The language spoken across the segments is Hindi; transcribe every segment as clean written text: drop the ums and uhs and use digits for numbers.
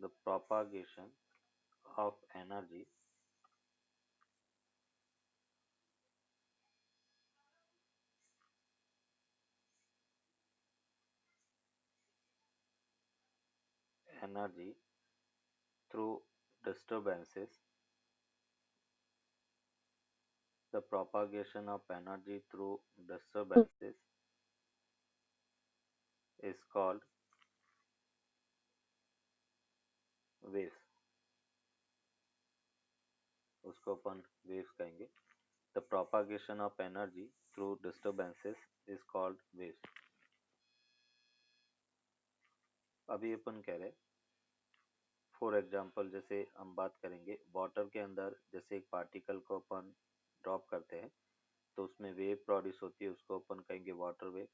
the propagation of energy through disturbances. The propagation of energy through disturbances is called waves. उसको अपन waves कहेंगे. The propagation of energy through disturbances is called waves. अभी अपन कह रहे, फॉर एग्जाम्पल जैसे हम बात करेंगे वाटर के अंदर, जैसे एक पार्टिकल को अपन ड्रॉप करते हैं तो उसमें वेव प्रोड्यूस होती है, उसको अपन कहेंगे water wave.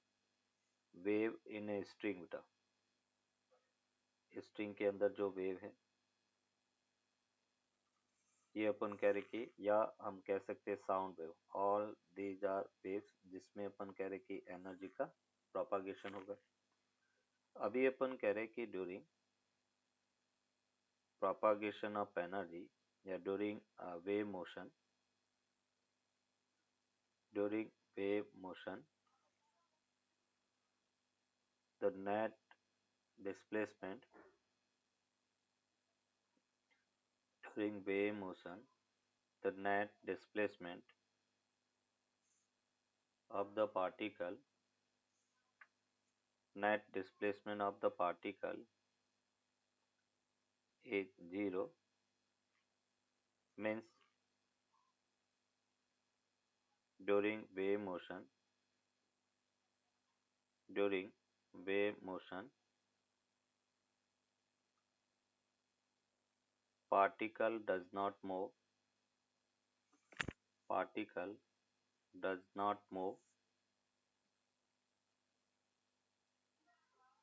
Wave in a string, बेटा स्ट्रिंग के अंदर जो वेव है ये अपन कह रहे कि, या हम कह सकते हैं sound wave. All these are waves जिसमें अपन कह रहे कि एनर्जी का प्रोपागेशन होगा. अभी अपन कह रहे कि ड्यूरिंग propagation of energy, या during wave motion, the net displacement during wave motion, the of the particle net displacement of the particle is zero, means during wave motion particle does not move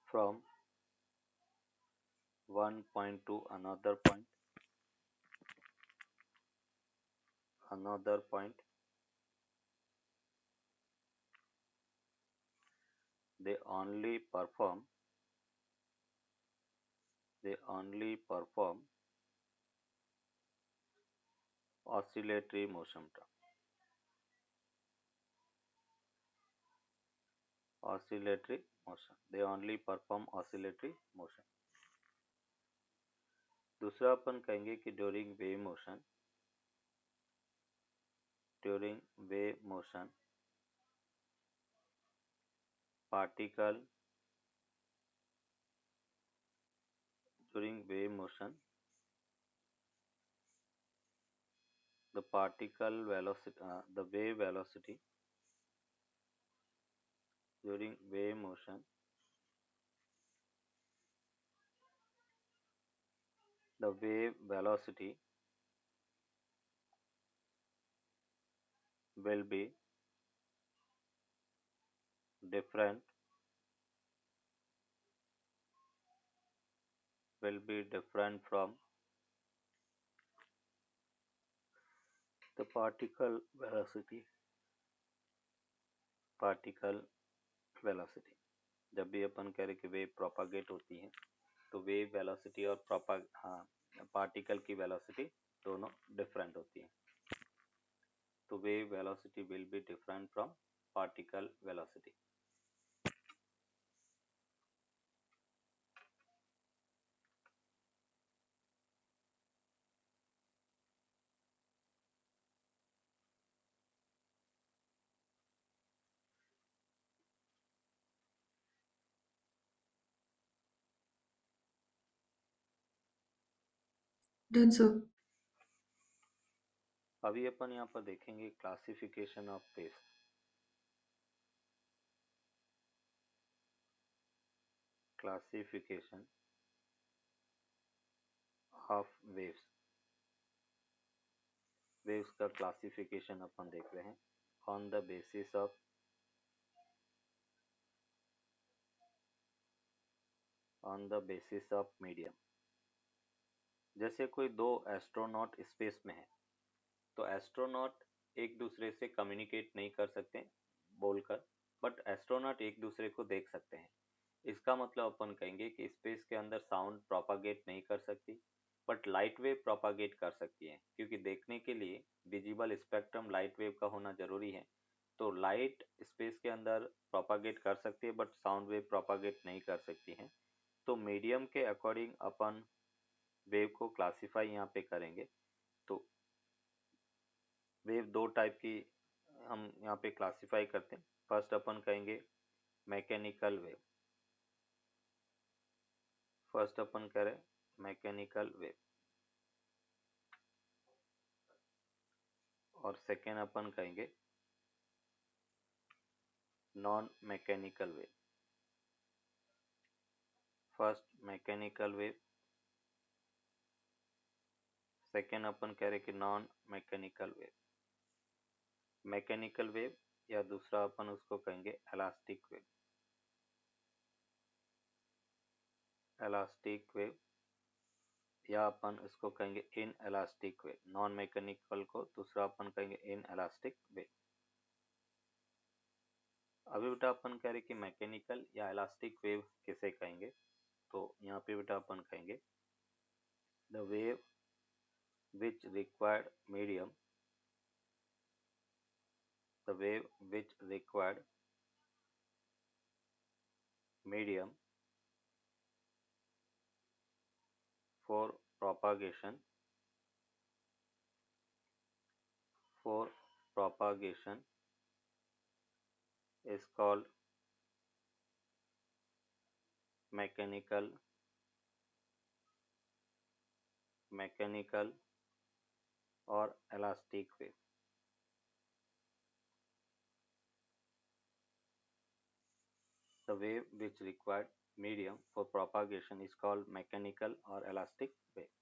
from one point to another point. They only perform oscillatory motion. They only perform oscillatory motion. दूसरा अपन कहेंगे कि during wave motion particle during wave motion the particle velocity the wave velocity during wave motion the wave velocity will be different from the particle velocity. जब भी अपन कह रहे कि वेव प्रोपागेट होती है तो वेव वेलोसिटी और पार्टिकल की वेलोसिटी दोनों डिफरेंट होती है. तो wave velocity will be different from particle velocity. Done, sir. अभी अपन यहाँ पर देखेंगे classification of waves. Classification of waves. Waves का क्लासिफिकेशन अपन देख रहे हैं on the basis of medium. जैसे कोई दो एस्ट्रोनॉट स्पेस में है तो एस्ट्रोनॉट एक दूसरे से कम्युनिकेट नहीं कर सकते बोलकर, बट एस्ट्रोनॉट एक दूसरे को देख सकते हैं. इसका मतलब अपन कहेंगे कि स्पेस के अंदर साउंड प्रोपागेट नहीं कर सकती, बट लाइट वेव प्रोपागेट कर सकती है, क्योंकि देखने के लिए विजिबल स्पेक्ट्रम लाइट वेव का होना जरूरी है। तो लाइट स्पेस के अंदर प्रोपागेट कर सकती है, बट साउंड वेव प्रोपागेट नहीं कर सकती है। तो मीडियम के अकॉर्डिंग अपन वेव को क्लासिफाई यहाँ पे करेंगे। तो वेव दो टाइप की हम यहाँ पे क्लासिफाई करते हैं। फर्स्ट अपन कहेंगे मैकेनिकल वेव। फर्स्ट अपन करें मैकेनिकल वेव, और सेकेंड अपन कहेंगे non mechanical wave. First mechanical wave, second अपन कह रहे कि non mechanical wave. Mechanical wave या दूसरा अपन उसको कहेंगे इलास्टिक वेव। इलास्टिक वेव या अपन इसको कहेंगे in elastic wave. Non mechanical को दूसरा अपन कहेंगे इन इलास्टिक वेव। अभी बेटा अपन कह रहे कि मैकेनिकल या इलास्टिक वेव किसे कहेंगे, तो यहाँ पे बेटा अपन कहेंगे the wave which required medium, the wave which required medium for propagation, for propagation is called mechanical, mechanical or elastic wave। The wave which required medium for propagation is called mechanical or elastic wave।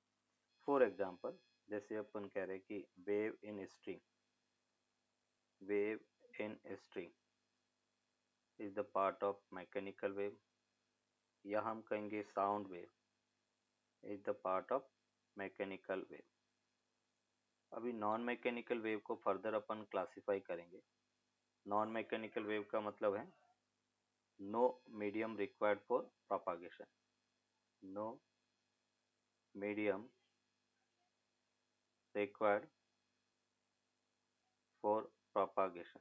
For example, जैसे अपन कह रहे कि wave in string, wave in string is the part of mechanical wave, या हम कहेंगे sound wave is the part of mechanical wave। अभी नॉन मैकेनिकल वेव को फर्दर अपन क्लासिफाई करेंगे। नॉन मैकेनिकल वेव का मतलब है no medium required for propagation, no medium required for propagation,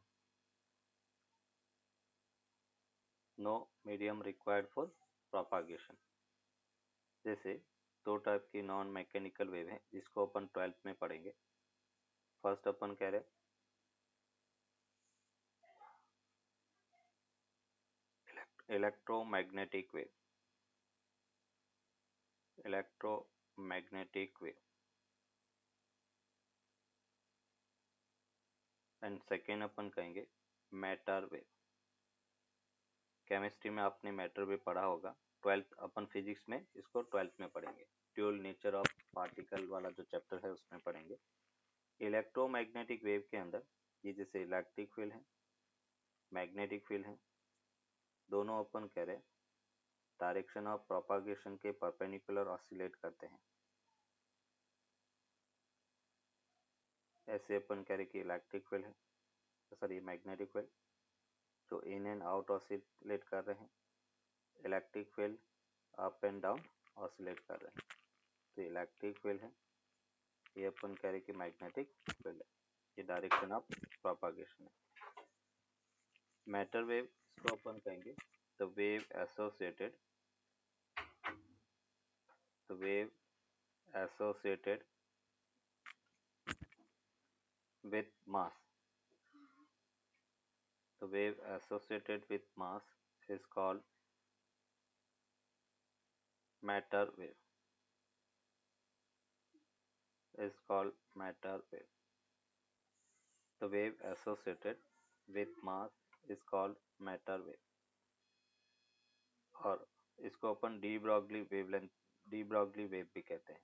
no medium required for propagation. जैसे दो टाइप की नॉन मैकेनिकल वेव है जिसको अपन 12th में पढ़ेंगे। फर्स्ट अपन कह रहे electromagnetic wave, electromagnetic wave. And second अपन कहेंगे मैटर वेव। केमिस्ट्री में आपने मैटर वेव पढ़ा होगा, 12th अपन फिजिक्स में इसको 12th में पढ़ेंगे। ड्यूल नेचर ऑफ पार्टिकल वाला जो चैप्टर है उसमें पढ़ेंगे। इलेक्ट्रोमैग्नेटिक वेव के अंदर ये जैसे इलेक्ट्रिक फील्ड है, मैग्नेटिक फील्ड है, दोनों अपन कह रहे डायरेक्शन ऑफ प्रोपागेशन के परपेंडिकुलर ऑसिलेट करते हैं। ऐसे अपन कह रहे कि इलेक्ट्रिक फील्ड है, सॉरी मैग्नेटिक फील्ड जो इन एंड आउट ऑसिलेट कर रहे हैं, electric field up and down oscillate कर रहे हैं। तो इलेक्ट्रिक फील्ड है, ये अपन कह रहे कि मैग्नेटिक फील्ड है, ये डायरेक्शन ऑफ प्रोपागेशन है। मैटर वेव इसको अपन कहेंगे the wave associated, the wave associated with mass, the wave associated with mass is called matter wave, is called matter wave। The wave associated with mass is called matter wave। और इसको अपन de Broglie wavelength, de Broglie wave भी कहते हैं,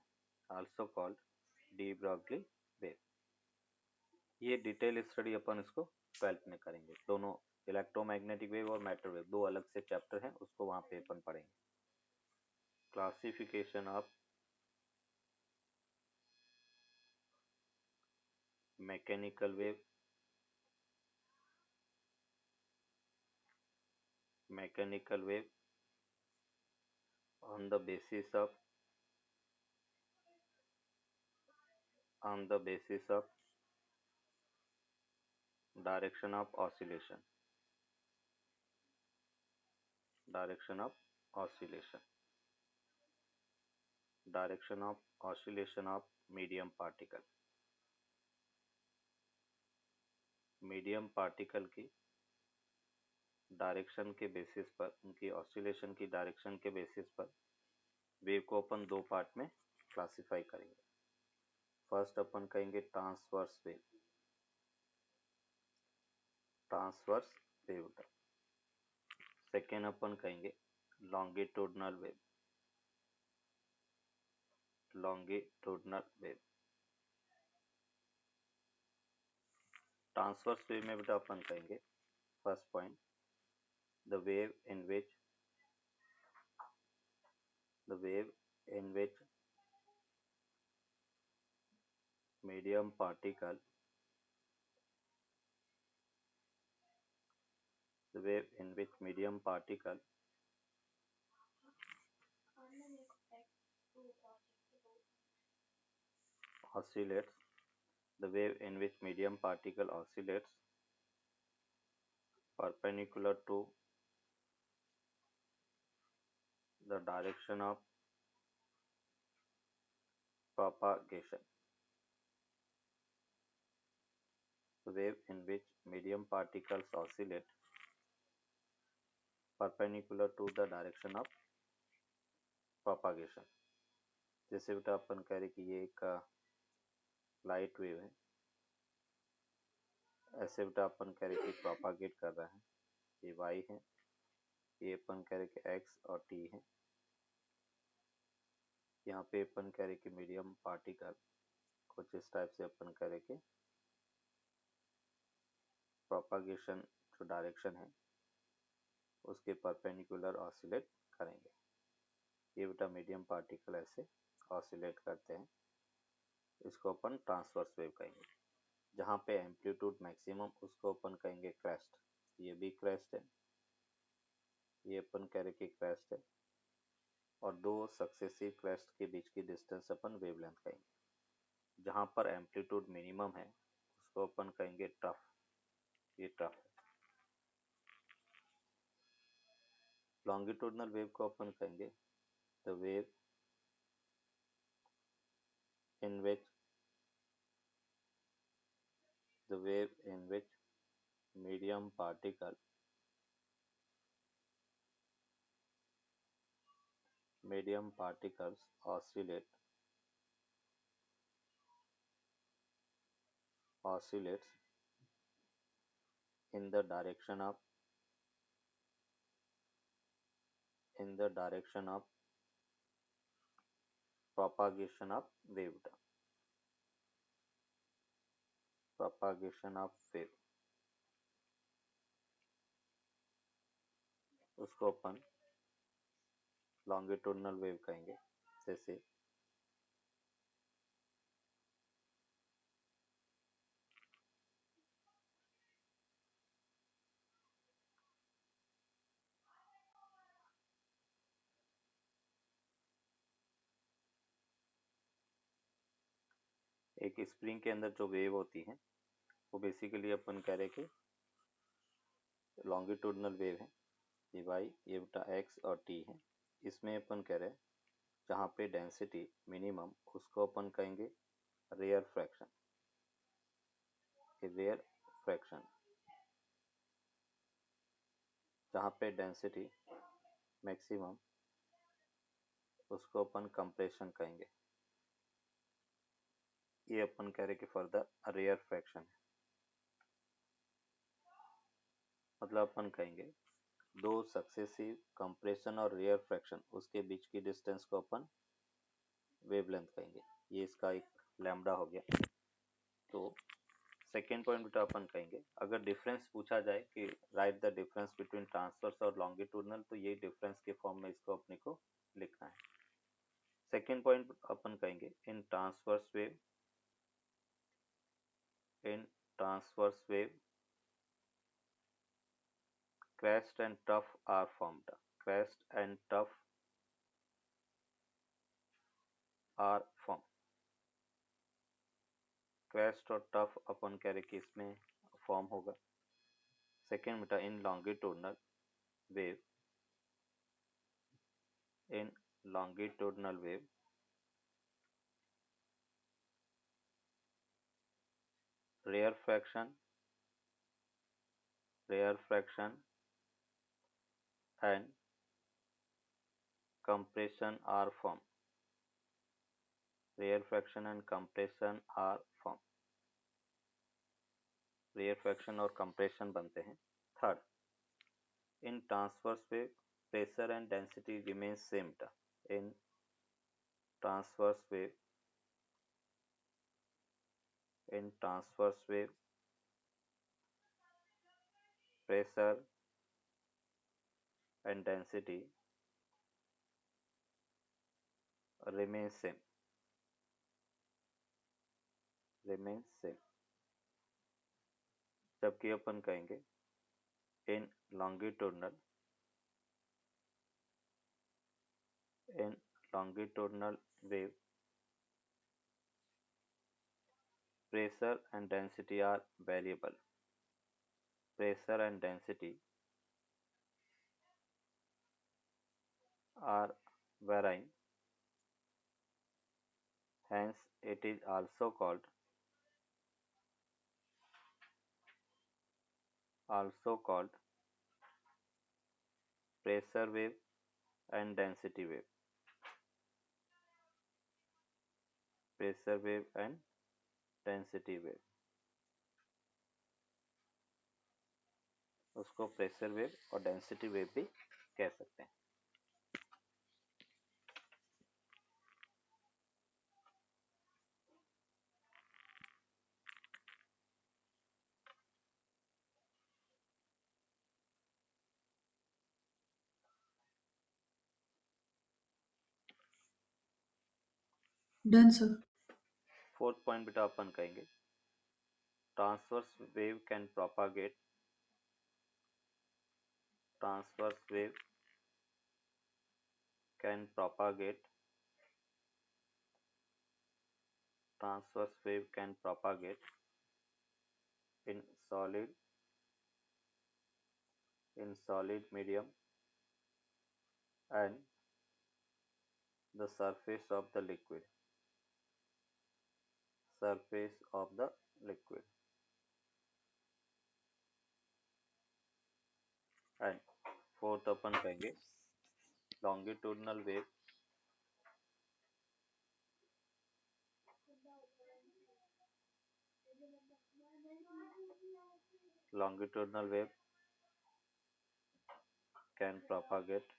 also called de Broglie wave. ये डिटेल स्टडी अपन इसको 12th में करेंगे। दोनों इलेक्ट्रोमैग्नेटिक वेव और मैटर वेव दो अलग से चैप्टर हैं, उसको वहां पे अपन पढ़ेंगे। Classification of mechanical wave, mechanical wave on the basis of on the basis of direction of oscillation, direction of oscillation, direction of oscillation of medium particle, medium particle की डायरेक्शन के बेसिस पर, उनकी ऑसिलेशन की डायरेक्शन के बेसिस पर वेव को अपन दो पार्ट में क्लासिफाई करेंगे। फर्स्ट अपन कहेंगे transverse wave, transverse wave. Second अपन कहेंगे longitudinal wave, longitudinal wave. Transverse wave में बेटा अपन कहेंगे first point, the wave in which the wave in which medium particle the wave in which medium particle oscillates, the wave in which medium particle oscillates perpendicular to the direction of propagation, the wave in which medium particles oscillate perpendicular to the direction of propagation। जैसे बेटा अपन कह रहे कि ये एक लाइट वेव है, ऐसे बेटा अपन कह रहे कि प्रोपागेट कर रहा है, ये y है, ये अपन कह रहे कि x और t है। यहाँ पे अपन कह रहे कि मीडियम पार्टिकल कुछ इस टाइप से अपन कह रहे कि प्रोपागेशन जो डायरेक्शन है उसके परपेंडिकुलर ऑसिलेट करेंगे। ये बेटा मीडियम पार्टिकल ऐसे ऑसिलेट करते हैं, इसको अपन ट्रांसवर्स वेव कहेंगे। जहाँ पे एम्पलीट्यूड मैक्सिमम उसको अपन कहेंगे क्रेस्ट, ये भी क्रेस्ट है, ये अपन कह रहे कि क्रेस्ट है, और दो सक्सेसिव क्रेस्ट के बीच की डिस्टेंस अपन वेवलेंथ कहेंगे। जहाँ पर एम्पलीट्यूड मिनिमम है उसको अपन कहेंगे ट्रफ, ये ट्रफ है। लॉन्गिट्यूडनल वेव को अपन कहेंगे the wave in which the wave in which medium particles oscillates in the direction of propagation of wave, propagation of wave, उसको अपन लॉन्गिट्यूडनल वेव कहेंगे। जैसे एक स्प्रिंग के अंदर जो वेव होती है वो बेसिकली अपन कह रहे कि लॉन्गिट्यूडनल वेव है, ये y, ये बेटा x और t है। इसमें अपन कह रहे हैं जहाँ पे डेंसिटी मिनिमम उसको अपन कहेंगे रेयर फ्रैक्शन, रेयर फ्रैक्शन। जहाँ पे डेंसिटी मैक्सिमम उसको अपन कंप्रेशन कहेंगे, ये अपन कह रहे कि फर्दर रेयर फ्रैक्शन है। मतलब अपन कहेंगे दो सक्सेसिव कंप्रेशन और रेयर फ्रैक्शन उसके बीच की डिस्टेंस को अपन वेवलेंथ कहेंगे। ये इसका एक लैम्डा हो गया। तो सेकेंड पॉइंट बेटा अपन कहेंगे अगर डिफरेंस पूछा जाए कि right the difference between transverse और लॉन्गिट्यूडनल, तो ये डिफरेंस के फॉर्म में इसको अपने को लिखना है। सेकेंड पॉइंट अपन कहेंगे in transverse wave, in transverse wave crest and tuff are formed, crest and tuff are form. Crest और टफ अपन कह रहे कि इसमें फॉर्म होगा। सेकेंड बेटा in longitudinal wave, in longitudinal wave rarefaction and compression are formed, rarefaction and compression are formed, rarefaction और compression बनते हैं। Third in transverse wave pressure and density remains same ta, in transverse wave pressure and density remains same, जबकि अपन कहेंगे in longitudinal wave pressure and density are variable, pressure and density are varying, hence it is also called pressure wave and density wave, pressure wave and density wave, उसको प्रेशर वेव और डेंसिटी वेव भी कह सकते हैं। Done sir. फोर्थ पॉइंट बेटा अपन कहेंगे transverse wave can propagate, transverse wave can propagate, transverse wave can propagate in solid medium and the surface of the liquid, and fourth अपन कहेंगे longitudinal wave can propagate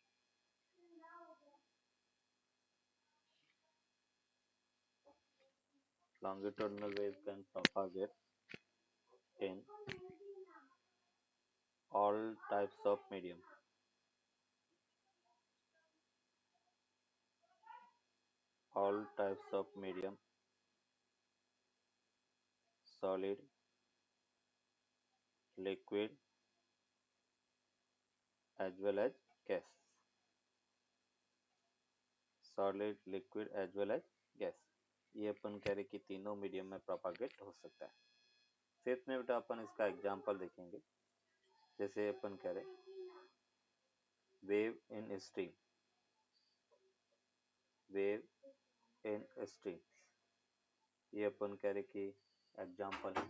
in all types of medium, solid, liquid as well as gas, solid, liquid as well as gas, ये अपन कह रहे कि तीनों मीडियम में प्रोपागेट हो सकता है। फिफ्थ में बेटा अपन इसका एग्जांपल देखेंगे, जैसे अपन कह रहे वेव इन स्ट्रीम, ये अपन कह रहे कि एग्जांपल है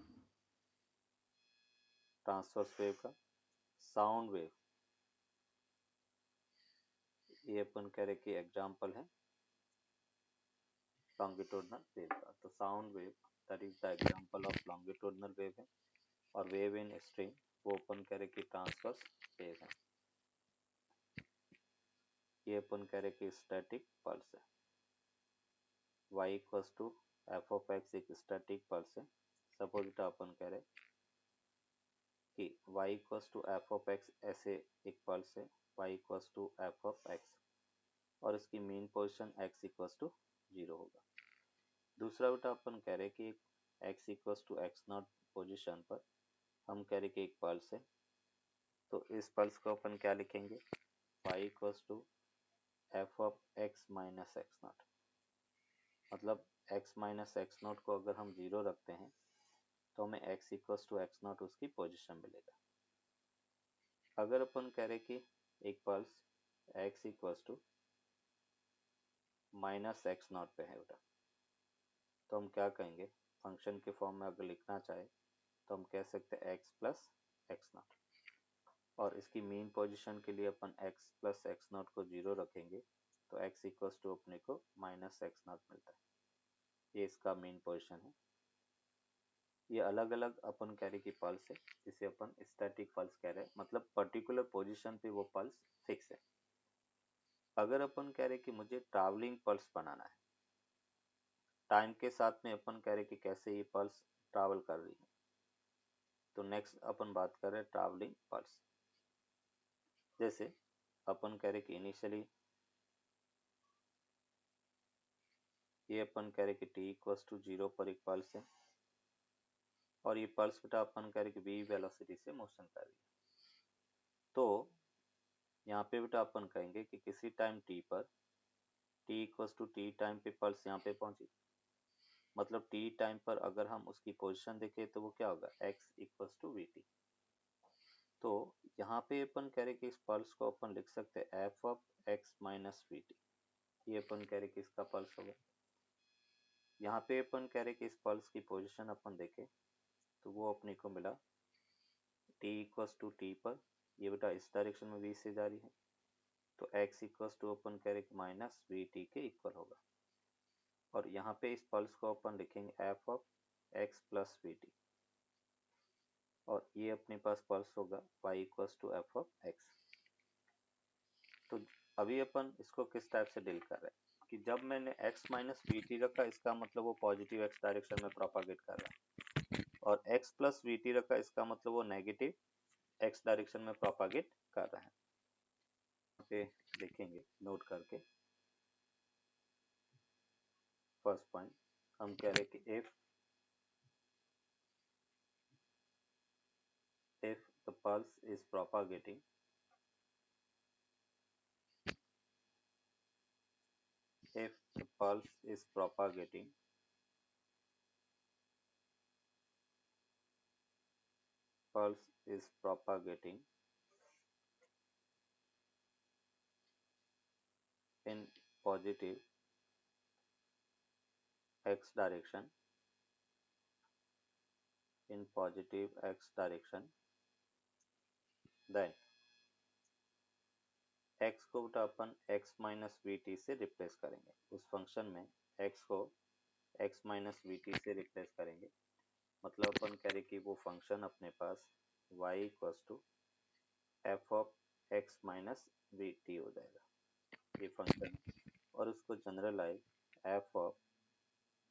ट्रांसवर्स वेव का। साउंड वेव, ये अपन कह रहे कि एग्जांपल है लॉन्गिट्यूडनल वेव का। तो sound wave that is the example of longitudinal wave है, और वेव इन स्ट्रीम वो अपन कह रहे कि ट्रांसवर्स वेव है। ये अपन कह रहे कि स्टैटिक पल्स है, y equals to f of x एक स्टैटिक पल्स है। सपोज अपन कह रहे कि y equals to f of x ऐसे एक पल्स है, y equals to f of x, और इसकी main position x equals to 0 होगा। दूसरा बेटा अपन कह रहे कि x equals to x naught position पर हम कह रहे कि एक पल्स है, तो इस पल्स को अपन क्या लिखेंगे, y equals to f of x minus x naught. मतलब x माइनस एक्स नॉट को अगर हम 0 रखते हैं तो हमें x equals to x naught उसकी पोजिशन मिलेगा। अगर अपन कह रहे कि एक pulse x equals to minus x naught पे है बेटा, तो हम क्या कहेंगे, फंक्शन के फॉर्म में अगर लिखना चाहे तो हम कह सकते हैं x प्लस एक्स नॉट, और इसकी मीन पोजीशन के लिए अपन x प्लस एक्स नॉट को 0 रखेंगे तो x इक्वल्स टू अपने को माइनस एक्स नॉट मिलता है। ये इसका मीन पोजीशन है। ये अलग अलग अपन कह रहे कि पल्स है, जिसे अपन स्टैटिक पल्स कह रहे हैं, मतलब पर्टिकुलर पोजीशन पे वो पल्स फिक्स है। अगर अपन कह रहे कि मुझे ट्रैवलिंग पल्स बनाना है, टाइम के साथ में अपन कह रहे कि कैसे ये पल्स ट्रैवल कर रही है, तो नेक्स्ट अपन बात कर रहे हैं ट्रैवलिंग पल्स। जैसे अपन कह रहे कि इनिशियली ये अपन कह रहे कि t इक्वल्स टू 0 पर एक पल्स है, और ये पल्स बेटा अपन कह रहे कि v वेलोसिटी से मोशन कर रही है। तो यहाँ पे बेटा अपन कहेंगे कि किसी टाइम t पर t equals to t time पे पल्स यहाँ पे पहुंची, मतलब t टाइम पर अगर हम उसकी पोजीशन देखें तो वो क्या होगा, x इक्वल्स टू vt। तो यहाँ पे अपन कह रहे कि इस पल्स को अपन लिख सकते हैं F of x minus vt। ये अपन कह रहे कि इसका पल्स होगा। यहाँ पे अपन कह रहे कि इस पल्स की पोजीशन अपन देखें तो वो अपने को मिला t इक्वल्स टू t पर, ये बेटा इस डायरेक्शन में v से जा रही है, तो x इक्वल्स टू अपन कह रहे कि माइनस vt के इक्वल होगा। और यहाँ पे इस पल्स को अपन लिखेंगे f of x plus vt, और ये अपने पास पल्स होगा y equals to f of x। तो अभी अपन इसको किस टाइप से डील कर रहे हैं कि जब मैंने x माइनस vt रखा, इसका मतलब वो पॉजिटिव x डायरेक्शन में प्रोपागेट कर रहा है, और x प्लस vt रखा, इसका मतलब वो नेगेटिव x डायरेक्शन में प्रोपागेट कर रहा है। पे देखेंगे नोट करके। फर्स्ट पॉइंट हम कह रहे कि if the pulse is propagating, if the pulse is propagating pulse is propagating in positive x direction, in positive x direction, then x को बेटा अपन x माइनस वी से रिप्लेस करेंगे। उस फंक्शन में x को x माइनस वी से रिप्लेस करेंगे, मतलब अपन कह रहे कि वो फंक्शन अपने पास y equals to f of x minus v हो जाएगा, ये फंक्शन। और उसको generalize f of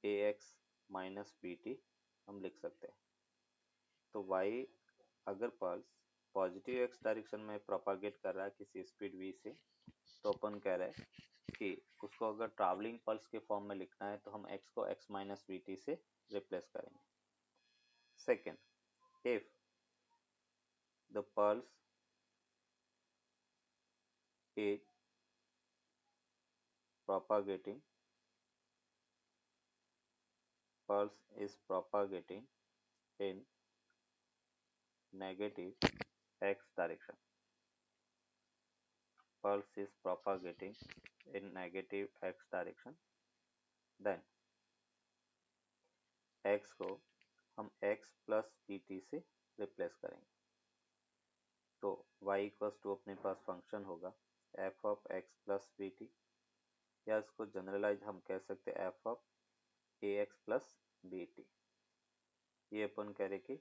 a x minus b हम लिख सकते हैं। तो y अगर पल्स पॉजिटिव x डायरेक्शन में प्रोपागेट कर रहा है किसी स्पीड v से, तो अपन कह रहे हैं कि उसको अगर ट्रैवलिंग पल्स के फॉर्म में लिखना है तो हम x को x माइनस वी से रिप्लेस करेंगे। Second, if the pulse is propagating pulse is propagating in negative x direction, pulse is propagating in negative x direction, then x को हम x प्लस pt से रिप्लेस करेंगे। तो y इक्वल्स टू अपने पास फंक्शन होगा f of x plus pt, या इसको जनरलाइज हम कह सकते हैं f of ax plus bt। ये अपन कह रहे कि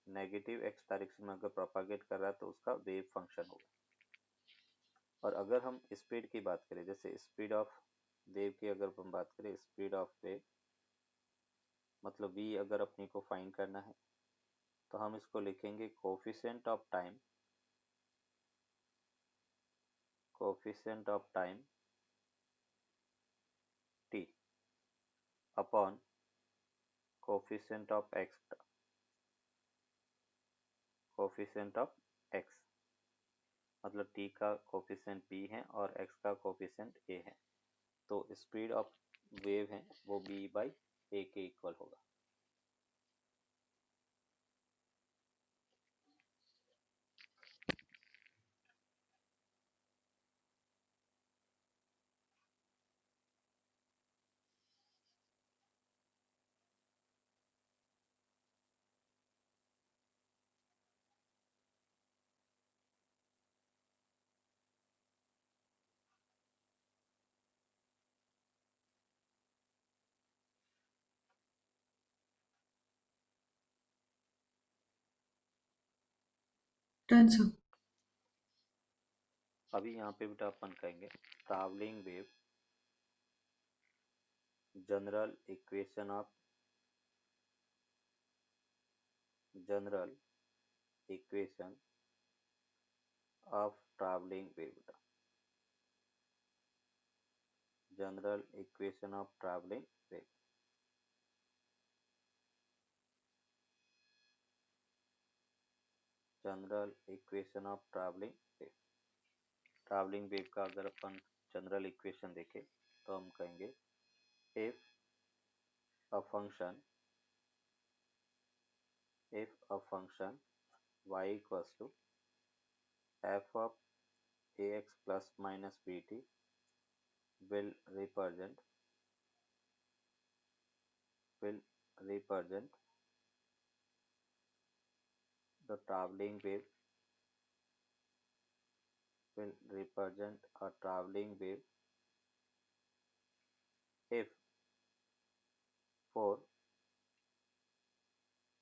नेगेटिव x डायरेक्शन में अगर प्रोपागेट कर रहा है तो उसका वेव फंक्शन होगा। और अगर हम स्पीड की बात करें, जैसे स्पीड ऑफ वेव की अगर हम बात करें, स्पीड ऑफ वेव मतलब v अगर अपने को फाइंड करना है तो हम इसको लिखेंगे coefficient of time, coefficient of time t upon coefficient of x, coefficient of x मतलब t का कोफिशिएंट b है और x का कोफिशिएंट a है। तो स्पीड ऑफ वेव है वो b/a के इक्वल होगा। Done, sir. अभी यहाँ पे बेटा अपन कहेंगे travelling wave general equation of general equation of travelling wave बेटा, general equation of travelling wave. General equation of travelling wave. Travelling wave का अगर अपन जनरल इक्वेशन देखें तो हम कहेंगे if a function y equals to f of ax plus minus bt will represent the traveling wave will represent a traveling wave if for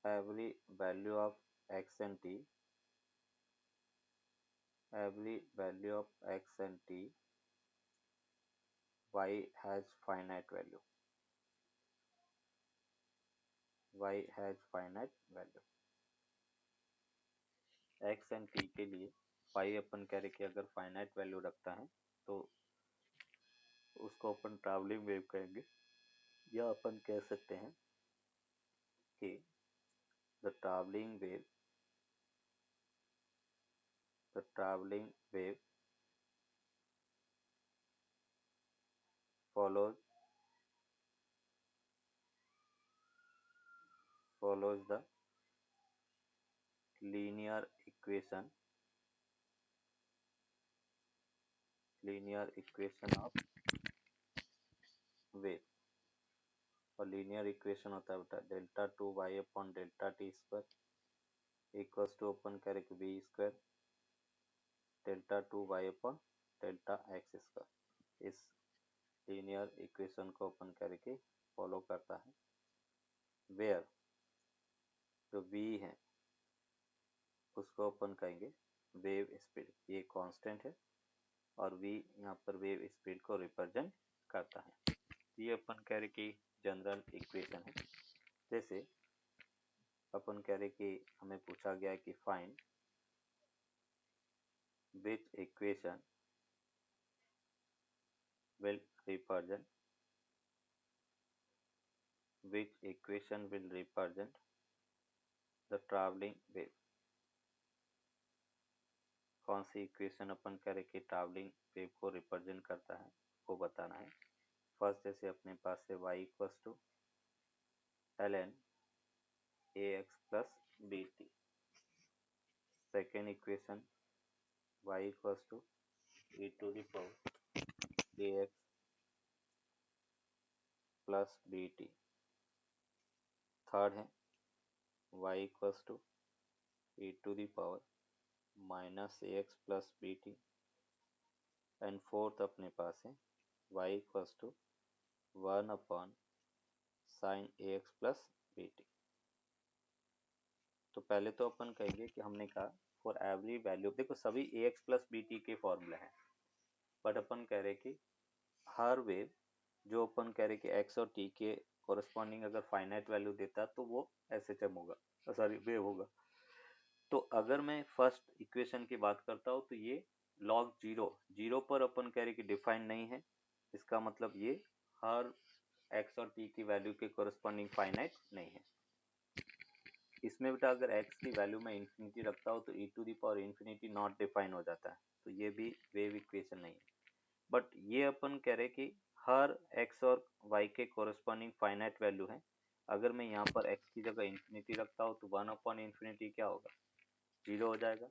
every value of x and t, every value of x and t, y has finite value, y has finite value। x and t के लिए y अपन कह रहे कि अगर फाइनाइट वैल्यू रखता है तो उसको अपन ट्रैवलिंग वेव कहेंगे, या अपन कह सकते हैं कि the traveling wave follows the linear equation of wave। और लीनियर इक्वेशन होता है बेटा delta two y upon delta t square equals to अपन करें v square delta two y upon delta x square. इस लीनियर इक्वेशन को अपन करके फॉलो करता है, वेयर जो v है उसको अपन कहेंगे वेव स्पीड, ये कांस्टेंट है और v यहाँ पर वेव स्पीड को रिप्रेजेंट करता है। ये अपन कह रहे कि जनरल इक्वेशन है। जैसे अपन कह रहे कि हमें पूछा गया है कि find which equation will represent the traveling wave। कौन सी इक्वेशन अपन करें कि ट्रैवलिंग वेव को रिप्रेजेंट करता है वो बताना है। फर्स्ट जैसे अपने पास है y equals to ln ax plus bt। Second equation y equals to e to the power ax plus bt। Third है y equals to e to the power minus ax plus bt। And fourth अपने पास है y equals to 1 upon sine ax plus bt। तो पहले तो अपन कहेंगे कि हमने कहा फॉर एवरी वैल्यू, देखो सभी ax प्लस bt के फॉर्मूले हैं, बट अपन कह रहे कि हर वेव जो अपन कह रहे कि x और t के कोरस्पॉन्डिंग अगर फाइनाइट वैल्यू देता तो वो SHM होगा, सॉरी वेव होगा। तो अगर मैं फर्स्ट इक्वेशन की बात करता हूँ तो ये लॉग जीरो पर अपन कह रहे कि डिफाइन नहीं है, इसका मतलब ये हर x और t की वैल्यू के कोरस्पॉन्डिंग फाइनाइट नहीं है। इसमें बेटा अगर x की वैल्यू में इंफिनिटी रखता हूँ तो e to the power infinity not define हो जाता है, तो ये भी वेव इक्वेशन नहीं है। बट ये अपन कह रहे कि हर x और y के कोरस्पॉन्डिंग फाइनाइट वैल्यू है। अगर मैं यहाँ पर x की जगह इन्फिनिटी रखता हूँ तो 1/इन्फिनिटी क्या होगा, 0 हो जाएगा।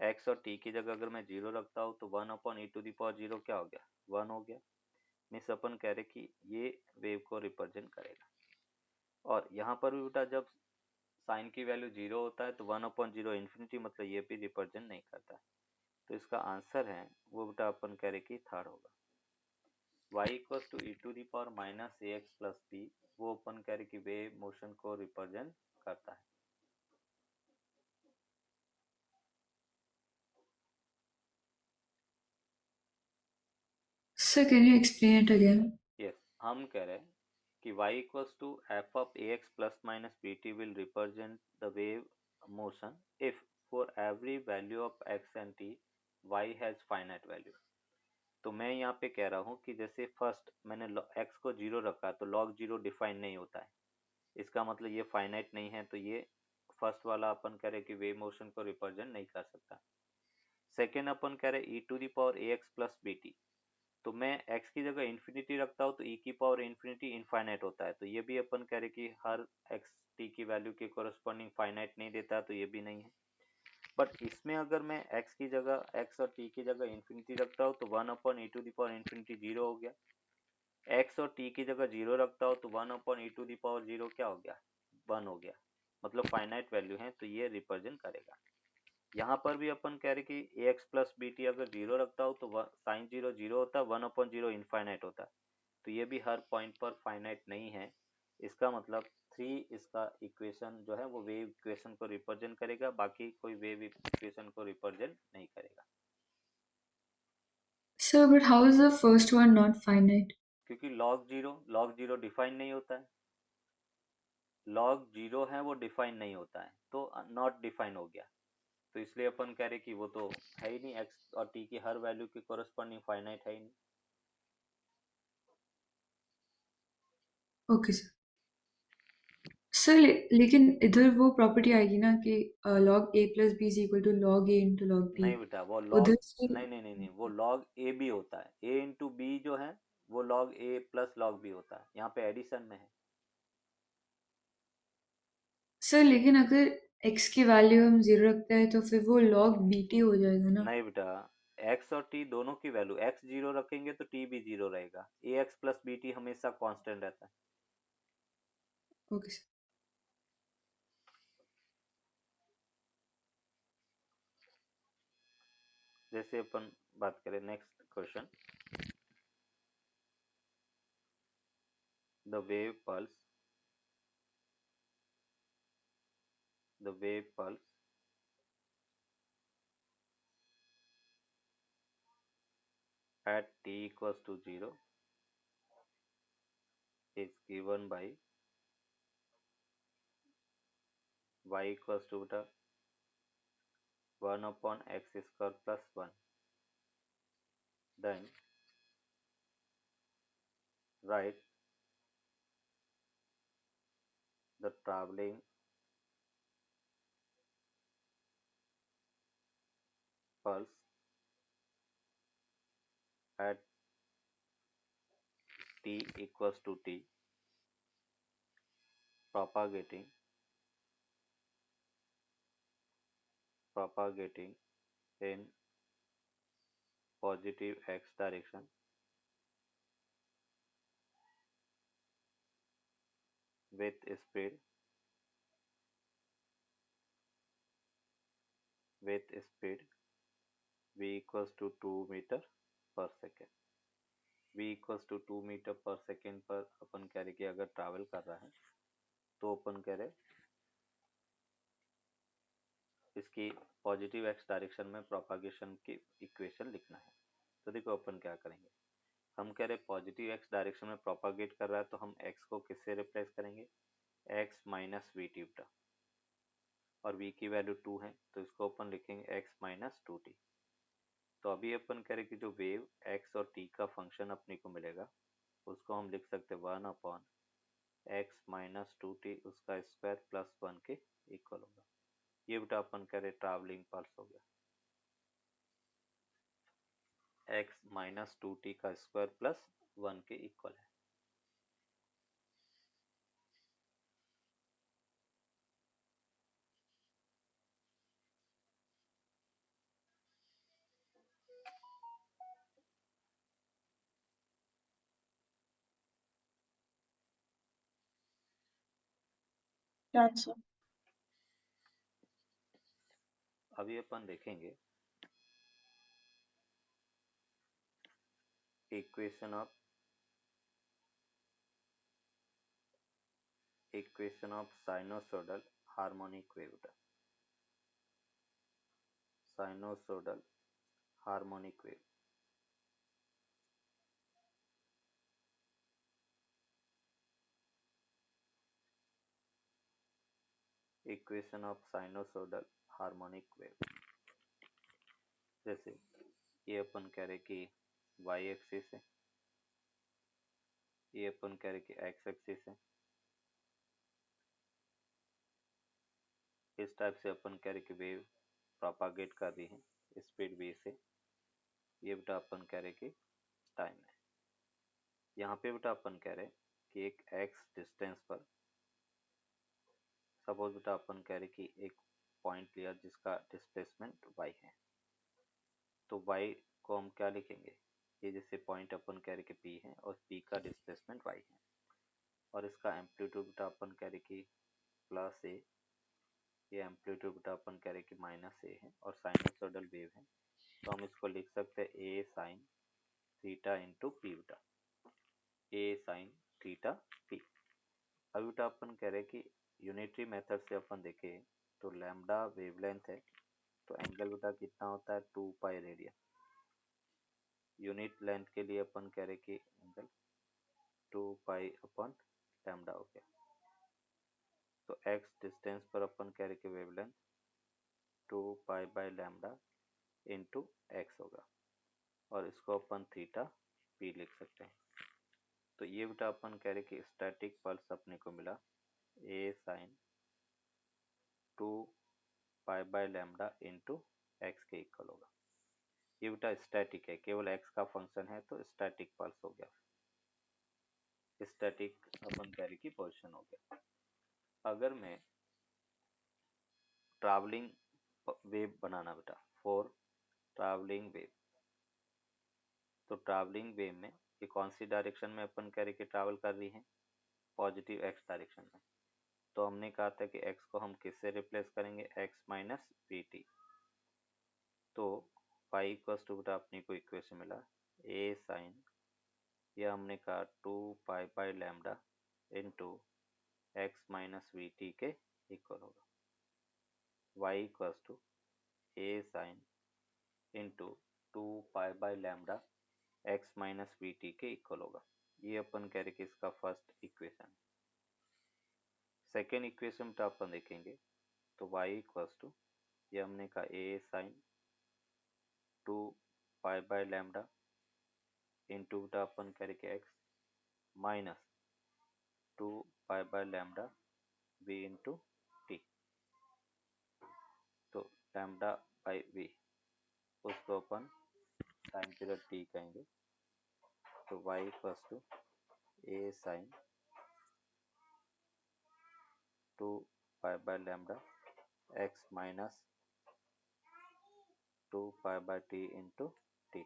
x और t की जगह अगर मैं 0 रखता हूँ तो 1/e⁻0 क्या हो गया, 1 हो गया। मीन्स अपन कह रहे कि ये वेव को रिप्रेजेंट करेगा। और यहाँ पर भी बेटा जब साइन की वैल्यू 0 होता है तो 1/0 इन्फिनिटी, मतलब ये भी रिप्रेजेंट नहीं करता है। तो इसका आंसर है वो बेटा अपन कह रहे कि थर्ड होगा, y equals to e⁻−ax plus b, वो अपन कह रहे कि वेव मोशन को रिप्रेजेंट करता है। Sir, can you explain it again? Yes, हम कह रहे हैं कि y equals to f of ax plus minus bt will represent the wave motion if for every value of x and t y has finite value. तो मैं यहाँ पे कह रहा हूँ कि जैसे फर्स्ट मैंने x को 0 रखा तो log 0 डिफाइन नहीं होता है, इसका मतलब ये फाइनाइट नहीं है, तो ये फर्स्ट वाला अपन कह रहे कि वेव मोशन को रिप्रेजेंट नहीं कर सकता। सेकेंड अपन कह रहे e⁻ax प्लस bt, तो मैं x की जगह इन्फिनिटी रखता हूँ तो e⁻∞ इनफाइनाइट होता है, तो ये भी अपन कह रहे कि हर x t की वैल्यू के कोरस्पॉन्डिंग फाइनाइट नहीं देता, तो ये भी नहीं है। बट इसमें अगर मैं x की जगह x और t की जगह इन्फिनिटी रखता हूँ तो 1/e⁻∞ 0 हो गया। x और t की जगह 0 रखता हूँ तो 1/e⁻0 क्या हो गया, 1 हो गया, मतलब फाइनाइट वैल्यू है, तो ये रिप्रेजेंट करेगा। यहाँ पर भी अपन कह रहे कि ax प्लस बी टी अगर 0 रखता हूँ तो साइन 0 0 होता है, 1/0 इनफाइनाइट होता है, तो ये भी हर पॉइंट पर फाइनाइट नहीं है। इसका मतलब 3 इसका इक्वेशन जो है वो वेव इक्वेशन को रिप्रेजेंट करेगा, बाकी कोई वेव इक्वेशन को रिप्रेजेंट नहीं करेगा। Sir, but how is the first one not finite? क्योंकि log 0 डिफाइन नहीं होता है, log 0 है वो डिफाइन नहीं होता है, तो नॉट डिफाइन हो गया। तो इसलिए अपन कह रहे कि वो तो है ही नहीं, x और t की हर वैल्यू के कोरस्पॉन्डिंग फाइनाइट है ही नहीं। Okay, sir. सर लेकिन इधर वो प्रॉपर्टी आएगी ना कि log a plus b is equal to log a into log b। नहीं बेटा, वो उधर लॉग, से नहीं, वो लॉग ए बी होता है, ए इंटू बी जो है वो लॉग ए प्लस लॉग बी होता है, यहाँ पे एडिशन में है। सर लेकिन अगर x की वैल्यू हम 0 रखते हैं तो फिर वो log bt हो जाएगा ना। नहीं बेटा, एक्स और टी दोनों की वैल्यू, एक्स 0 रखेंगे तो टी भी 0 रहेगा, ए एक्स प्लस बी टी हमेशा कांस्टेंट रहता है। Okay sir. जैसे अपन बात करें next question, the wave pulse, the wave pulse at t equals to 0 is given by y equals to the 1/x square plus 1, then write the traveling pulse at t equals to t propagating in positive x direction with speed v equals to 2 meter per second। v equals to 2 metre पर सेकेंड पर अपन कह रहे कि अगर ट्रैवल कर रहा है तो अपन कह रहे इसकी पॉजिटिव एक्स डायरेक्शन में प्रोपागेशन की इक्वेशन लिखना है। तो देखो अपन क्या करेंगे, हम कह रहे पॉजिटिव एक्स डायरेक्शन में प्रोपागेट कर रहा है तो हम एक्स को किससे रिप्लेस करेंगे, एक्स माइनस वी टी, और v की वैल्यू 2 है तो इसको अपन लिखेंगे x माइनस 2t। तो अभी अपन करें कि जो वेव x और t का फंक्शन अपने को मिलेगा उसको हम लिख सकते हैं 1/x-2t उसका स्क्वायर प्लस 1 के इक्वल होगा। ये बेटा अपन करें ट्रैवलिंग पल्स हो गया, x-2t का स्क्वायर प्लस 1 के इक्वल है। आंसर। अभी अपन देखेंगे equation of sinusoidal harmonic wave. Sinusoidal harmonic wave. Equation of sinusoidal harmonic wave. जैसे ये अपन कह रहे कि वाई एक्सिस है, ये अपन कह रहे कि एक्स एक्सिस है। इस टाइप से अपन कह रहे कि वेव प्रोपागेट कर रही है स्पीड v से। ये बेटा अपन कह रहे कि टाइम है। यहाँ पे बेटा अपन कह रहे कि एक x डिस्टेंस पर, सपोज बेटा अपन कह रहे कि एक पॉइंट लिया जिसका डिस्प्लेसमेंट y है, तो y को हम क्या लिखेंगे, ये जैसे पॉइंट अपन कह रहे कि p है और p का डिस्प्लेसमेंट y है, और इसका एम्पलीट्यूड बेटा अपन कह रहे कि प्लस a, ये एम्पलीट्यूड बेटा अपन कह रहे कि माइनस a है, और साइनोसोडल वेव है तो हम इसको लिख सकते हैं a sine theta into P बेटा, a साइन थीटा p। अभी बेटा अपन कह रहे कि यूनिटरी मेथड से अपन देखें तो लैम्डा वेवलेंथ है, तो एंगल बेटा कितना होता है 2 पाई रेडियन। यूनिट लेंथ के लिए अपन कह रहे कि एंगल 2 पाई अपन लैम्डा हो गया। तो x डिस्टेंस पर अपन कह रहे कि wavelength 2 pi by lambda into x होगा, और इसको अपन थीटा p लिख सकते हैं। तो ये बेटा अपन कह रहे कि स्टैटिक पल्स अपने को मिला a sine 2 pi by lambda into x के इक्वल होगा। ये बेटा स्टैटिक है, केवल x का फंक्शन है तो स्टैटिक पल्स हो गया, स्टैटिक अपन कह रहे की पोजीशन हो गया। अगर मैं ट्रैवलिंग वेव बनाना बेटा फॉर ट्रैवलिंग वेव, तो ट्रैवलिंग वेव में ये कौन सी डायरेक्शन में अपन कह रहे कि ट्रैवल कर रही है, पॉजिटिव x डायरेक्शन में। तो हमने कहा था कि x को हम किससे रिप्लेस करेंगे, x माइनस वी टी। तो y इक्वल्स टू बेटा अपने को इक्वेशन मिला a साइन, यह हमने कहा 2 pi by lambda into x minus v t के इक्वल होगा। y equals to a sine into 2 pi by lambda x minus v t के इक्वल होगा। ये अपन कह रहे कि इसका फर्स्ट इक्वेशन। सेकेंड इक्वेशन तो अपन देखेंगे तो y इक्वल्स टू, ये हमने कहा a sine 2 pi by lambda into बेटा अपन कह रहे कि x minus 2 pi by lambda v into t. तो लैम्डा बाई v उसको अपन टाइम पीरियड t कहेंगे। तो y equals to a sine 2 pi by lambda x minus 2 pi by t into t.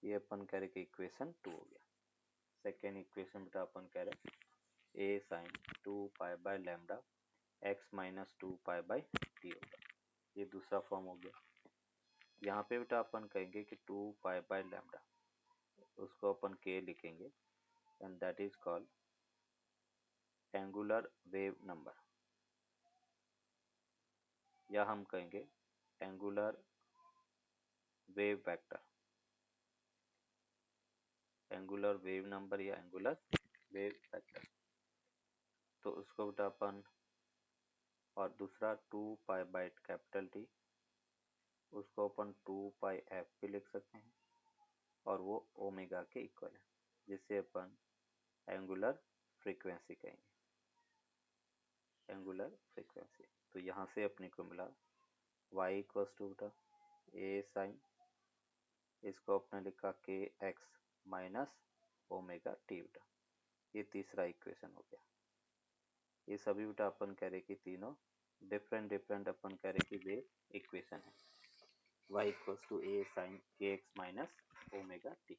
ये अपन कह रहे कि इक्वेशन 2 हो गया। सेकेंड इक्वेशन बेटा अपन कह रहे a sine 2 pi by lambda x minus 2 pi by t होगा। ये दूसरा फॉर्म हो गया। यहाँ पे बेटा अपन कहेंगे कि 2 पाई बाय लैम्डा, उसको अपन k लिखेंगे and that is called angular wave number, या हम कहेंगे angular wave vector, angular wave number या एंगुलर वेव वेक्टर। तो उसको बेटा अपन, और दूसरा 2 पाई बाय कैपिटल टी, उसको अपन 2 पाई एफ भी लिख सकते हैं, और वो ओमेगा के इक्वल है, जिसे अपन एंगुलर फ्रीक्वेंसी कहेंगे, एंगुलर फ्रीक्वेंसी। तो यहाँ से अपने को मिला y इक्वल्स टू बेटा ए साइन, इसको अपने लिखा के एक्स माइनस ओमेगा टी बेटा। ये तीसरा इक्वेशन हो गया। ये सभी बेटा अपन कह रहे कि तीनों डिफरेंट अपन कह रहे कि वे इक्वेशन है। y equals to a sine k x minus omega t.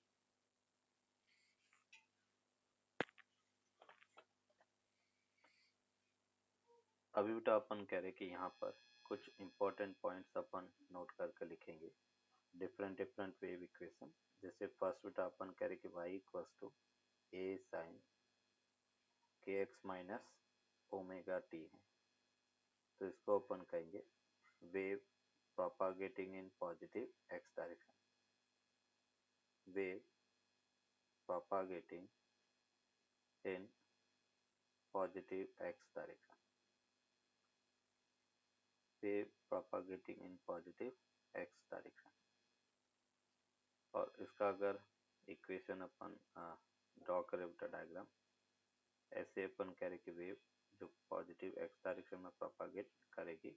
अभी बेटा अपन कह रहे कि यहाँ पर कुछ इंपॉर्टेंट पॉइंट्स अपन नोट करके लिखेंगे डिफरेंट वेव इक्वेशन। जैसे फर्स्ट बेटा अपन कह रहे कि y equals to a sine k x minus omega t है। तो इसको अपन कहेंगे wave propagating in positive x direction, wave propagating in positive x direction, wave propagating in positive x direction। और इसका अगर इक्वेशन अपन ड्रॉ करें बेटा डायग्राम, ऐसे अपन कह रहे कि वेव जो पॉजिटिव एक्स डायरेक्शन में प्रोपागेट करेगी,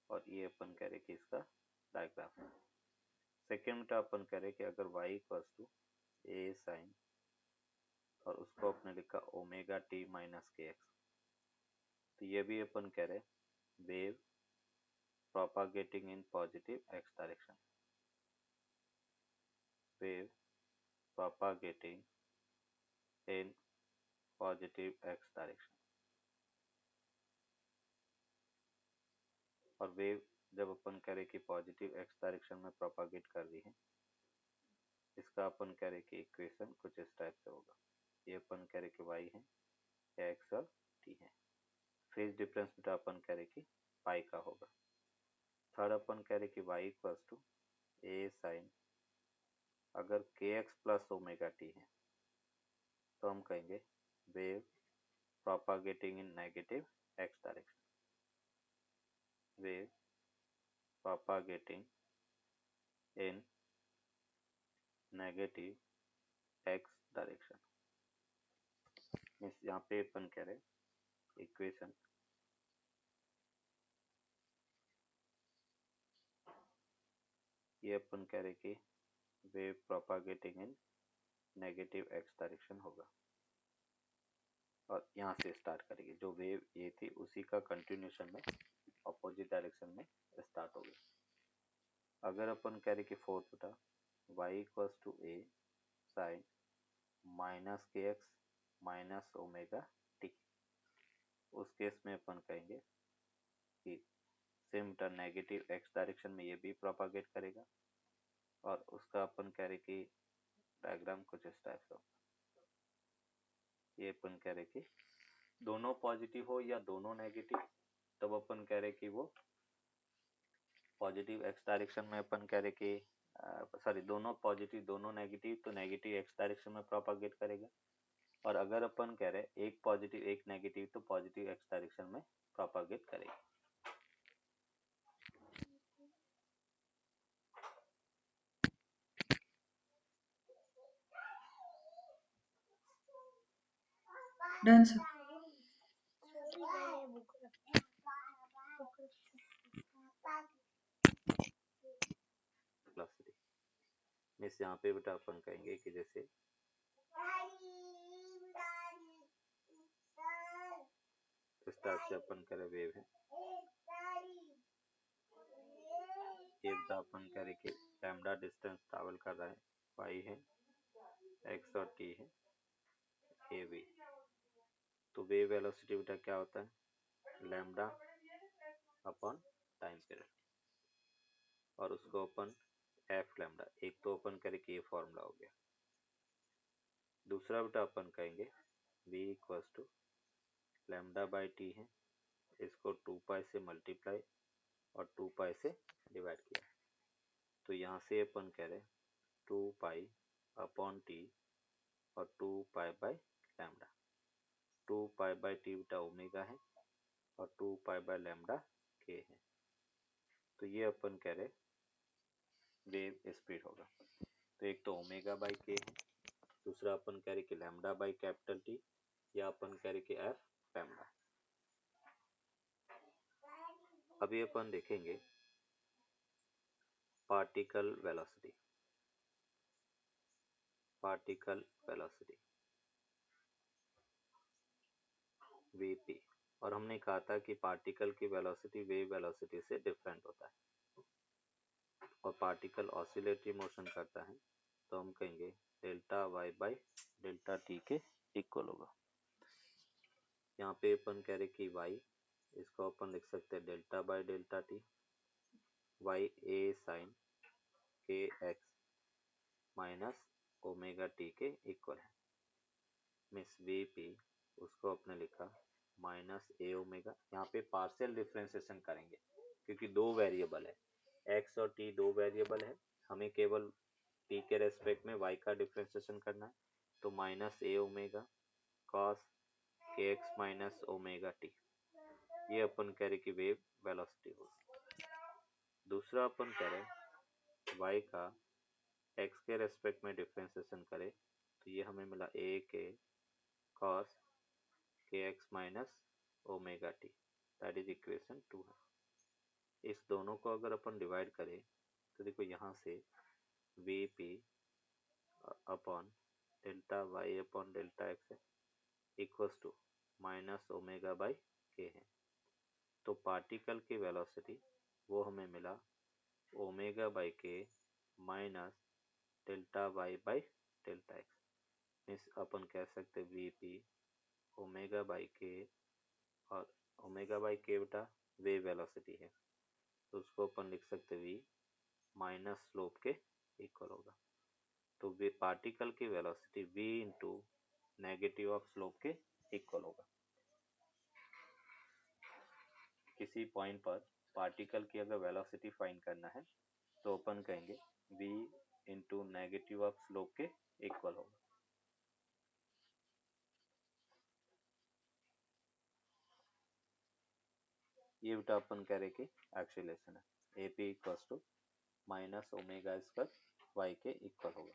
और ये अपन कह रहे कि इसका डायग्राम है। सेकेंड बेटा अपन कह रहे कि अगर y equals to a sine और उसको अपने लिखा omega t minus k x, तो ये भी अपन कह रहे wave propagating in positive x direction, wave propagating in positive x direction। और वेव जब अपन कह रहे कि पॉजिटिव एक्स डायरेक्शन में प्रोपागेट कर रही है, इसका अपन कह रहे कि इक्वेशन कुछ इस टाइप से होगा। ये अपन कह रहे कि y है, एक्स और t है। फेज डिफरेंस बेटा अपन कह रहे कि पाई का होगा। थर्ड अपन कह रहे कि y equals to a sine, अगर k x plus omega t है तो हम कहेंगे wave propagating in negative x direction, wave propagating in negative x direction। Means यहाँ पे अपन कह रहे इक्वेशन ये अपन कह रहे कि wave propagating in negative x direction होगा। और यहाँ से स्टार्ट करेगी, जो वेव ये थी उसी का कंटिन्यूशन में अपोजिट डायरेक्शन में स्टार्ट हो गई। अगर अपन कह रहे कि फोर्थ बेटा y equals to a sine minus k x minus omega t, उस केस में अपन कहेंगे कि सेम बेटा नेगेटिव एक्स डायरेक्शन में ये भी प्रोपागेट करेगा। और उसका अपन कह रहे कि डायग्राम कुछ इस टाइप से, ये अपन कह रहे कि दोनों पॉजिटिव हो या दोनों नेगेटिव, तब अपन कह रहे कि वो पॉजिटिव एक्स डायरेक्शन में अपन कह रहे कि सॉरी दोनों पॉजिटिव दोनों नेगेटिव, तो नेगेटिव एक्स डायरेक्शन में प्रोपागेट करेगा। और अगर अपन कह रहे एक पॉजिटिव एक नेगेटिव, तो पॉजिटिव एक्स डायरेक्शन में प्रोपागेट करेगा। Done sir. मिस यहाँ पे बेटा अपन कहेंगे कि जैसे इस टाइप से अपन कह वेव है, ये बेटा अपन कह रहे कि लैम्डा डिस्टेंस ट्रैवल कर रहा है, y है, x और t है, a v। तो वेव वेलोसिटी बेटा क्या होता है, लैम्डा अपॉन टाइम पीरियड, और उसको अपन एफ लैम्डा, एक तो अपन करें कि ये फॉर्मूला हो गया। दूसरा बेटा अपन कहेंगे v equals to lambda by t है, इसको 2 पाई से मल्टीप्लाई और 2 पाई से डिवाइड किया, तो यहाँ से अपन कह रहे 2 पाई अपॉन टी और 2 pi by lambda. 2 pi by T बेटा ओमेगा है और 2 पाई बाई लैम्डा के है। तो ये अपन कह रहे वेव स्पीड होगा। तो एक तो ओमेगा बाई के है, दूसरा अपन कह रहे कि लैम्डा बाई कैपिटल टी, या अपन कह रहे कि एफ लैम्डा। अभी अपन देखेंगे particle velocity, particle velocity VP. और हमने कहा था कि पार्टिकल की वेलोसिटी वेव वेलोसिटी से डिफरेंट होता है और पार्टिकल ऑसिलेटरी मोशन करता है, तो हम कहेंगे delta y by delta t के इक्वल होगा। यहाँ पे अपन कह रहे कि y, इसको अपन लिख सकते हैं delta by delta t, y a sine k x minus omega t के इक्वल है। मिस वी पी उसको अपने लिखा माइनस ए ओमेगा। यहाँ पे पार्शियल डिफ्रेंसिएशन करेंगे क्योंकि दो वेरिएबल है, x और t दो वेरिएबल है, हमें केवल t के रेस्पेक्ट में y का डिफ्रेंसिएशन करना है, तो माइनस ए ओमेगा कॉस के एक्स माइनस ओमेगा टी, ये अपन कह रहे कि वेव वेलोसिटी होगी। दूसरा अपन कह रहे y का x के रेस्पेक्ट में डिफ्रेंसिएशन करें, तो ये हमें मिला a के cos के x minus omega T, that is equation 2 है। इस दोनों को अगर अपन डिवाइड करें तो देखो यहाँ से v p upon delta y upon delta x है equals to minus omega by k है। तो पार्टिकल की वेलोसिटी वो हमें मिला omega by k minus delta y by delta x. Means अपन कह सकते वी पी ओमेगा बाई के, और ओमेगा बाई के बेटा वेव वेलोसिटी है, तो उसको अपन लिख सकते वी माइनस स्लोप के इक्वल होगा। तो वे पार्टिकल की velocity v into negative of slope के इक्वल होगा। किसी पॉइंट पर पार्टिकल की अगर वेलोसिटी फाइंड करना है तो अपन कहेंगे v into negative of slope के इक्वल होगा। ये बेटा अपन कह रहे कि एक्सीलरेशन है, a p equals to minus omega square y के इक्वल होगा।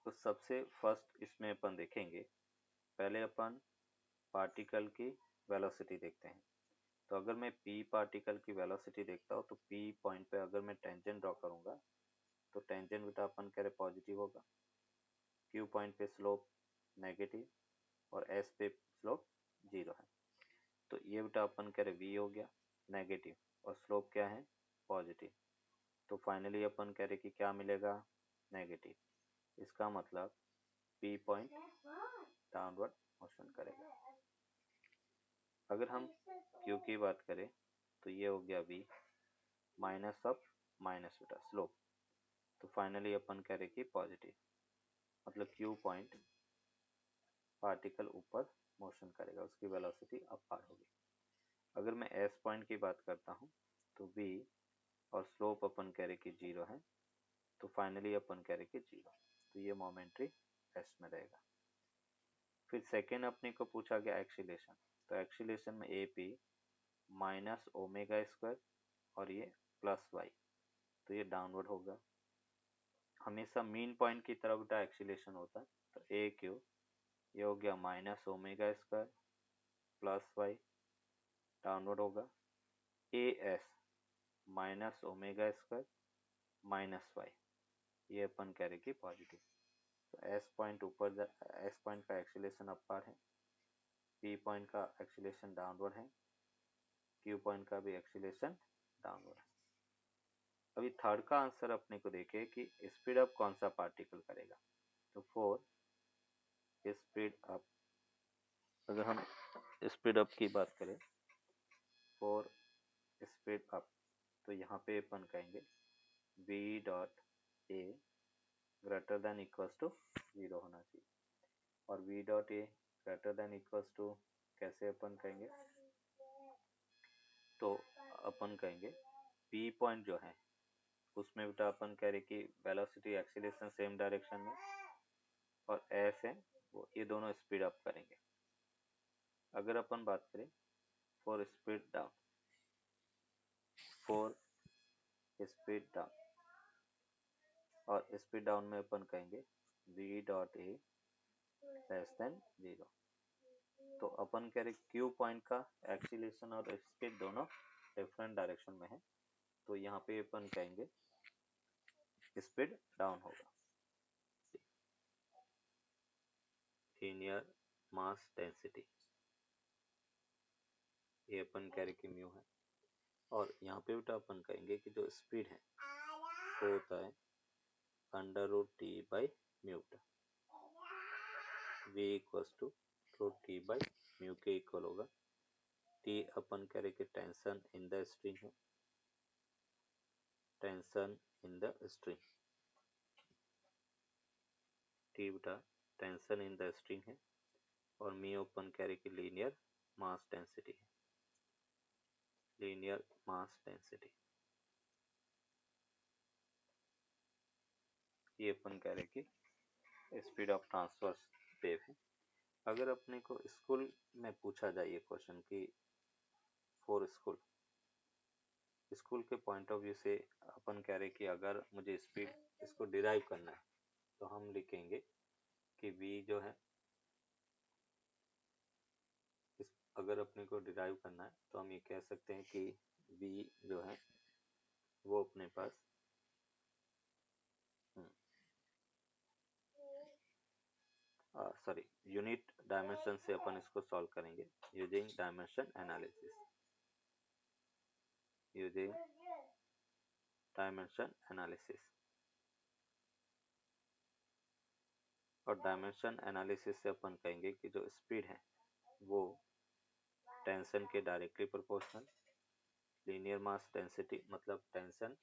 तो सबसे फर्स्ट इसमें अपन देखेंगे, पहले अपन पार्टिकल की वेलोसिटी देखते हैं। तो अगर मैं p पार्टिकल की वेलोसिटी देखता हूँ तो p पॉइंट पे अगर मैं टेंजेंट ड्रॉ करूंगा तो टेंजेंट बेटा अपन कह रहे पॉजिटिव होगा, q पॉइंट पे स्लोप नेगेटिव और s पे स्लोप 0 है। तो ये बेटा अपन कह रहे v हो गया नेगेटिव और स्लोप क्या है पॉजिटिव, तो फाइनली अपन कह रहे कि क्या मिलेगा नेगेटिव। इसका मतलब p पॉइंट डाउनवर्ड मोशन करेगा। अगर हम q की बात करें तो ये हो गया v माइनस ऑफ माइनस बेटा स्लोप, तो फाइनली अपन कह रहे कि पॉजिटिव, मतलब q पॉइंट पार्टिकल ऊपर मोशन करेगा, उसकी वेलोसिटी अपवार्ड होगी। अगर मैं s पॉइंट की बात करता हूँ तो v और स्लोप अपन कह रहे कि 0 है, तो फाइनली अपन कह रहे कि 0, तो ये मोमेंट्री रेस्ट में रहेगा। फिर सेकेंड अपने को पूछा गया एक्सीलरेशन, तो एक्सीलरेशन में A P minus omega square और ये प्लस वाई, तो ये डाउनवर्ड होगा। हमेशा मीन पॉइंट की तरफ बेटा एक्सीलरेशन होता है, तो ए क्यू ये हो गया minus omega square plus y downward होगा। A s minus omega square minus y, ये अपन कह रहे कि पॉजिटिव। तो एस पॉइंट ऊपर, एस पॉइंट का एक्सीलरेशन अपर है, पी पॉइंट का एक्सीलरेशन डाउनवर्ड है, क्यू पॉइंट का भी एक्सीलरेशन डाउनवर्ड है। अभी थर्ड का आंसर अपने को देखे कि स्पीड अप कौन सा पार्टिकल करेगा, तो फोर स्पीड अप, अगर हम स्पीड अप की बात करें फॉर स्पीड अप, तो यहाँ पे अपन कहेंगे v dot a greater than equals to 0 होना चाहिए, और v dot a greater than equals to कैसे अपन कहेंगे, तो अपन कहेंगे p पॉइंट जो है उसमें बेटा अपन कह रहे कि वेलोसिटी एक्सीलरेशन सेम डायरेक्शन में, और s है वो ये दोनों स्पीड अप करेंगे। अगर अपन बात करें for speed down, for speed down, और स्पीड डाउन में अपन कहेंगे v डॉट ए लेस देन 0। तो अपन कह रहे क्यू पॉइंट का एक्सीलरेशन और स्पीड दोनों डिफरेंट डायरेक्शन में है, तो यहाँ पे अपन कहेंगे स्पीड डाउन होगा। लीनियर मास डेंसिटी, ये अपन कह रहे कि म्यू है, और यहाँ पे बेटा अपन कहेंगे कि जो स्पीड है वो होता है under root t by mu v equals to root t by mu के इक्वल होगा। टी अपन कह रहे कि टेंशन इन द स्ट्रिंग है, tension in the string, t बेटा टेंशन इन द स्ट्रिंग है, और मी अपन कह रहे कि लीनियर मास डेंसिटी है, लीनियर मास डेंसिटी। ये अपन कह रहे कि स्पीड ऑफ ट्रांसवर्स वेव है। अगर अपने को स्कूल में पूछा जाए ये क्वेश्चन कि फॉर स्कूल के पॉइंट ऑफ व्यू से अपन कह रहे कि अगर मुझे स्पीड इसको डिराइव करना है तो हम लिखेंगे कि v जो है, अगर अपने को डिराइव करना है तो हम ये कह सकते हैं कि v जो है वो अपने पास सॉरी यूनिट डायमेंशन से अपन इसको सॉल्व करेंगे using dimension analysis, using dimension analysis. और डायमेंशन एनालिसिस से अपन कहेंगे कि जो स्पीड है वो टेंशन के directly proportional, linear mass density मतलब टेंशन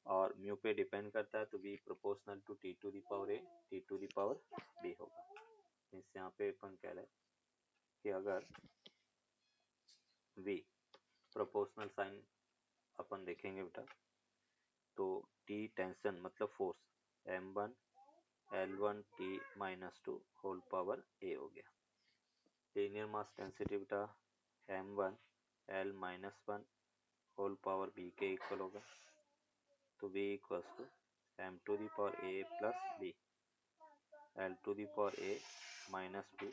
और म्यू पे डिपेंड करता है, तो v proportional to t to the power a t to the power b होगा। मीन्स यहाँ पे अपन कह रहे हैं कि अगर v प्रोपोर्शनल साइन अपन देखेंगे बेटा, तो t टेंशन मतलब force m1 L1 t minus two whole power a हो गया। लीनियर मास डेंसिटी बेटा m1 L minus 1 whole power b के इक्वल होगा, तो v equals to m to the power a plus b L to the power a minus 2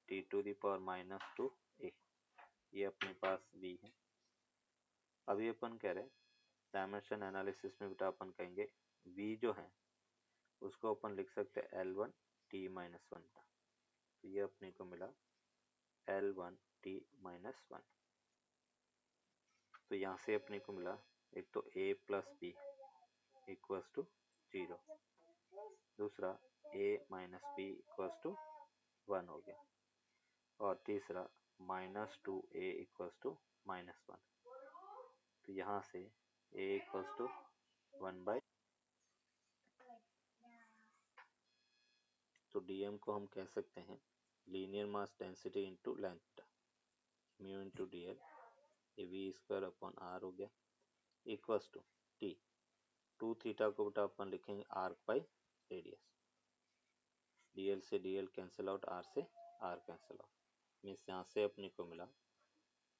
t to the power minus 2 a, ये अपने पास v है। अभी अपन कह रहे हैं डायमेंशन एनालिसिस में बेटा अपन कहेंगे v जो है उसको अपन लिख सकते हैं L1 t माइनस 1 का, तो ये अपने को मिला L1 t माइनस 1। तो यहाँ से अपने को मिला एक तो a plus b equals to 0, दूसरा a minus b equals to 1 हो गया, और तीसरा minus 2a equals to minus 1। तो यहाँ से a इक्वल्स टू 1 बाई, तो dm को हम कह सकते हैं linear mass density into length, mu into dl, ये v स्क्वायर अपॉन r हो गया, इक्वल्स टू t, 2 थीटा को बेटा अपन लिखेंगे आर्क बाई रेडियस, dl से dl कैंसिल आउट, r से r कैंसिल आउट, मीन्स यहाँ से अपने को मिला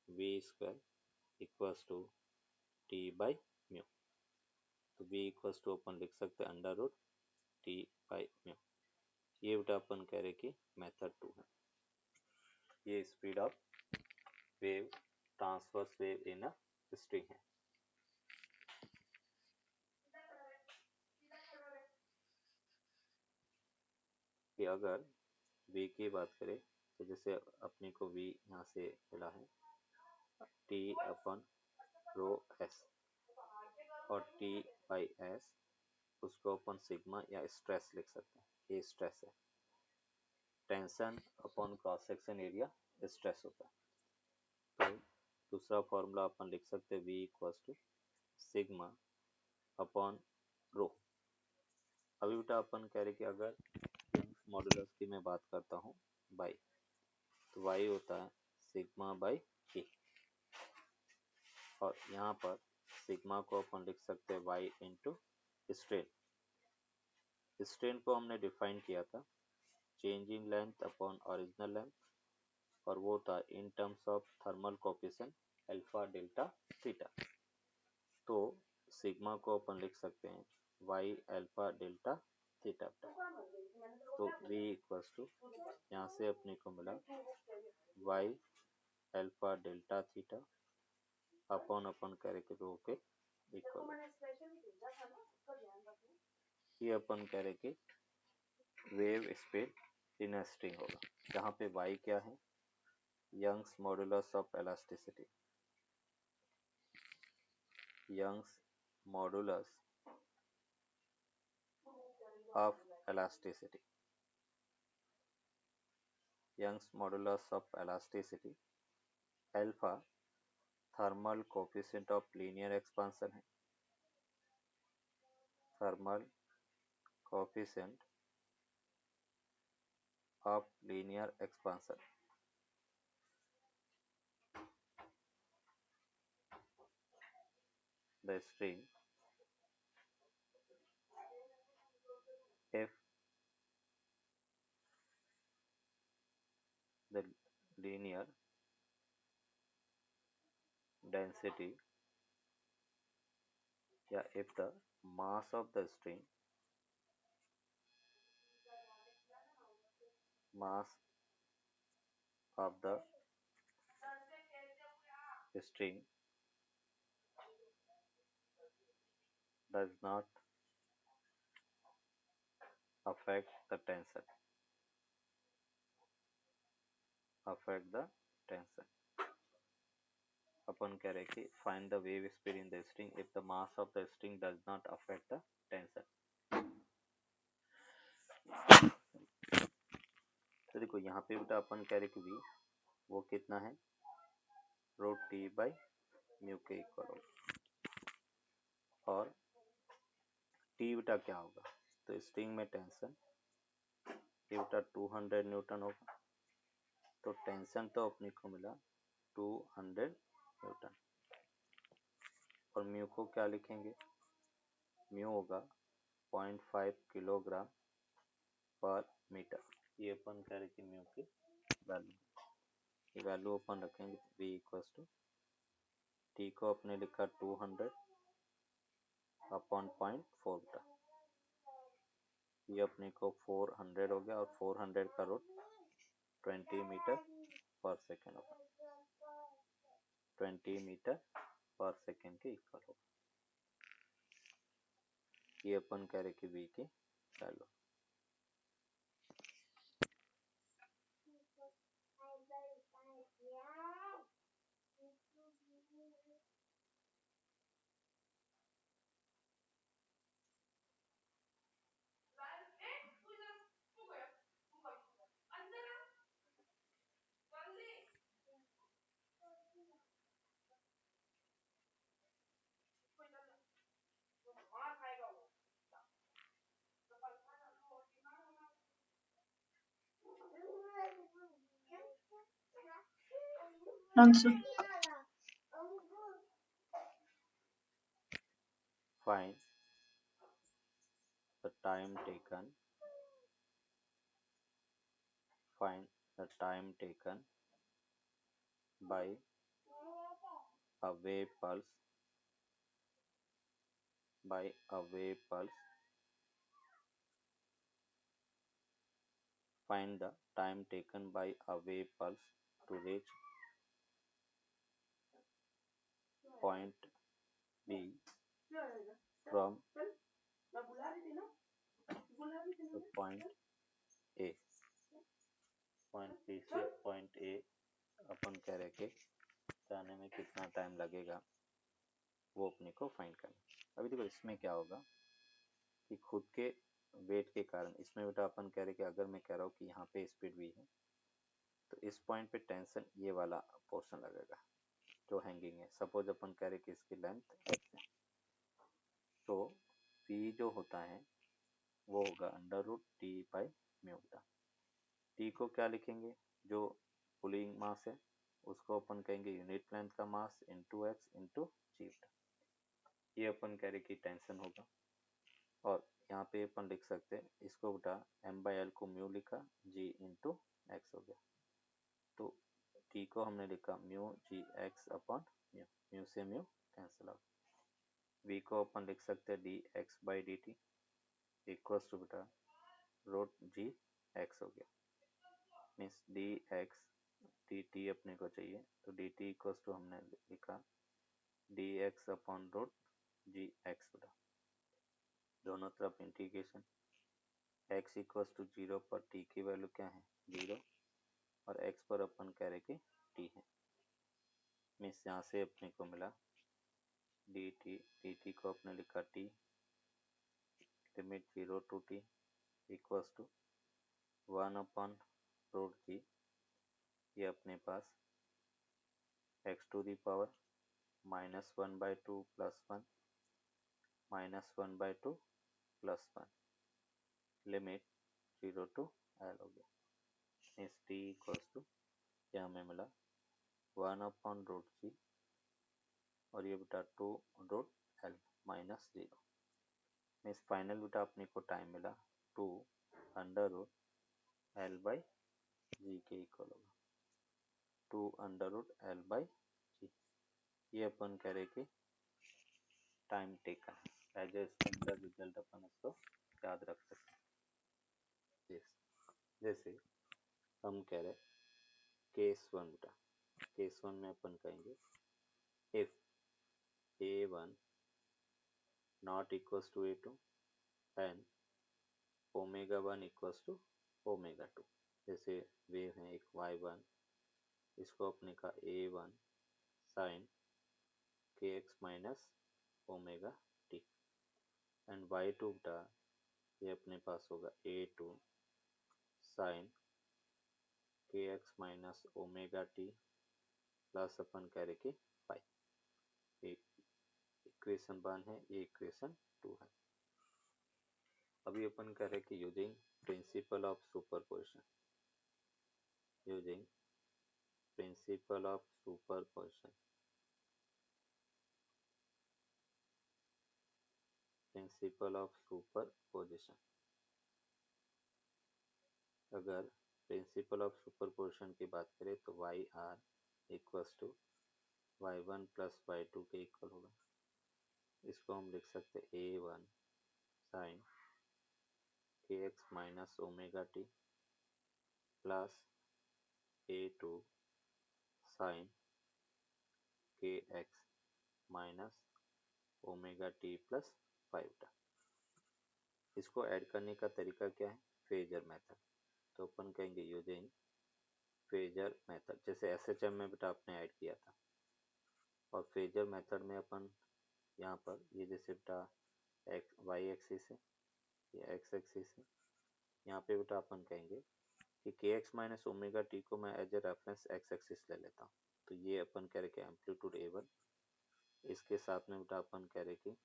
v square equals to t by mu, तो v इक्वल्स टू अपन लिख सकते हैं under root t by mu. ये बेटा अपन कह रहे कि मेथड 2 है। ये speed of wave transverse wave in a string है। कि अगर v की बात करें तो जैसे अपने को v यहाँ से मिला है t अपन रो s, और t बाई s उसको अपन सिग्मा या स्ट्रेस लिख सकते हैं, ये स्ट्रेस है, tension upon cross section area stress होता है। तो दूसरा फॉर्मूला अपन लिख सकते हैं v equals to sigma upon rho. अभी बेटा अपन कह रहे कि अगर यंग्स मॉडुलस की मैं बात करता हूँ बाई, तो y होता है सिग्मा बाई ए, और यहाँ पर सिग्मा को अपन लिख सकते हैं y इंटू स्ट्रेन। स्ट्रेन को हमने डिफाइन किया था change in length upon original length, और वो था in terms of thermal coefficient alpha delta theta. तो सिग्मा को अपन लिख सकते हैं y अल्फा डेल्टा थीटा। तो v इक्वल्स टू यहाँ से अपने को मिला y alpha delta theta upon अपन करके रो के इक्वल। ये अपन करके वेव स्पीड इन स्ट्रिंग होगा, जहाँ पे y क्या है, Young's modulus of elasticity. Young's modulus of elasticity, Young's modulus of elasticity. Alpha thermal coefficient of linear expansion है, thermal coefficient of linear expansion. The string if the linear density, yeah, if the mass of the string, mass of the string does not affect the tension, affect the tension। अपन कह रहे कि find the wave speed in the string if the mass of the string does not affect the tension। तो देखो यहाँ पे बेटा अपन कह रहे कि v वो कितना है, रूट टी बाई म्यू के इक्वल होगा। और टी बेटा क्या होगा, तो स्ट्रिंग में टेंशन ये बेटा 200 न्यूटन होगा, तो टेंशन तो अपने को मिला 200 न्यूटन। और म्यू को क्या लिखेंगे, म्यू होगा 0.5 किलोग्राम पर मीटर। ये अपन कह रहे कि म्यू की वैल्यू, ये वैल्यू अपन रखेंगे v इक्वल्स टू टी को अपने लिखा 200 अपॉन 0.4 बेटा, ये अपने को 400 हो गया, और 400 का रूट 20 मीटर पर सेकेंड होगा, 20 मीटर पर सेकेंड के इक्वल होगा। ये अपन कह रहे कि v की value. Answer. Find the time taken, find the time taken by a wave pulse, by a wave pulse, find the time taken by a wave pulse to reach point B from the point A। Point b से पॉइंट ए अपन कह रहे कि जाने में कितना टाइम लगेगा, वो अपने को फाइंड करना। अभी देखो इसमें क्या होगा कि खुद के वेट के कारण, इसमें बेटा अपन कह रहे कि अगर मैं कह रहा हूँ कि यहाँ पे स्पीड v है, तो इस पॉइंट पे टेंशन ये वाला पोर्शन लगेगा जो हैंगिंग है। सपोज अपन कह रहे कि इसकी लेंथ x है, तो v जो होता है वो होगा under root t by mu बेटा। टी को क्या लिखेंगे, जो पुलिंग मास है उसको अपन कहेंगे यूनिट लेंथ का मास इंटू एक्स इंटू जी। ये अपन कह रहे कि टेंशन होगा। और यहाँ पे अपन लिख सकते हैं इसको बेटा m बाई एल को म्यू लिखा, g इंटू एक्स हो गया। तो t को हमने लिखा mu g x upon mu, mu से म्यू कैंसिल आउट। v को अपन लिख सकते हैं d x by d t, equals to बेटा रूट जी एक्स हो गया, means d x d t अपने को चाहिए, तो डी टी इक्वल्स टू हमने लिखा D x upon root g x बेटा, दोनों तरफ इंटीग्रेशन, x इक्वल्स टू 0 पर t की वैल्यू क्या है 0 और x पर अपन कह रहे कि t है, मीन्स यहाँ से अपने को मिला dt को अपने लिखा t limit 0 to t equals to 1 upon root g, ये अपने पास x to the power -1/2 plus 1 -1/2 plus 1 limit 0 to l हो गया, मीन्स t इक्वल्स टू क्या हमें मिला 1 अपॉन रूट जी और ये बेटा 2 रूट l माइनस 0, मीन्स फाइनल बेटा अपने को टाइम मिला 2 under root l by g के इक्वल होगा, 2 under root l by g, ये अपन कह रहे कि time taken as a standard result अपन इसको याद रख सकते हैं। जैसे हम कह रहे केस 1 बेटा, केस 1 में अपन कहेंगे if a1 not equals to a2 and omega 1 equals to omega 2, जैसे वेव है एक y1, इसको अपने का a1 sine kx minus omega t and y2 बेटा ये अपने पास होगा a2 sine kx minus omega t plus अपन कह रहे कि फाइव, इक्वेशन 1 है, ये इक्वेशन 2 है। अभी अपन कह रहे कि using principle of superposition, using principle of superposition, principle of superposition, अगर प्रिंसिपल ऑफ सुपरपोजिशन की बात करें तो y R equals to y1 plus y2 के इक्वल होगा, इसको हम लिख सकते a1 sine kx minus omega t plus a2 sine kx minus omega t plus 5। इसको ऐड करने का तरीका क्या है, फेजर मेथड, तो अपन कहेंगे यूजिंग फेजर मेथड, जैसे SHM में बेटा आपने ऐड किया था, और फेजर मेथड में अपन यहाँ पर ये जैसे बेटा y एक्सिस है, ये x एक्सिस है, यहाँ पे बेटा अपन कहेंगे कि kx माइनस ओमेगा टी को मैं as a reference x axis ले लेता हूँ, तो ये अपन कह रहे कि एम्पलीट्यूड a1, इसके साथ में बेटा अपन कह रहे कि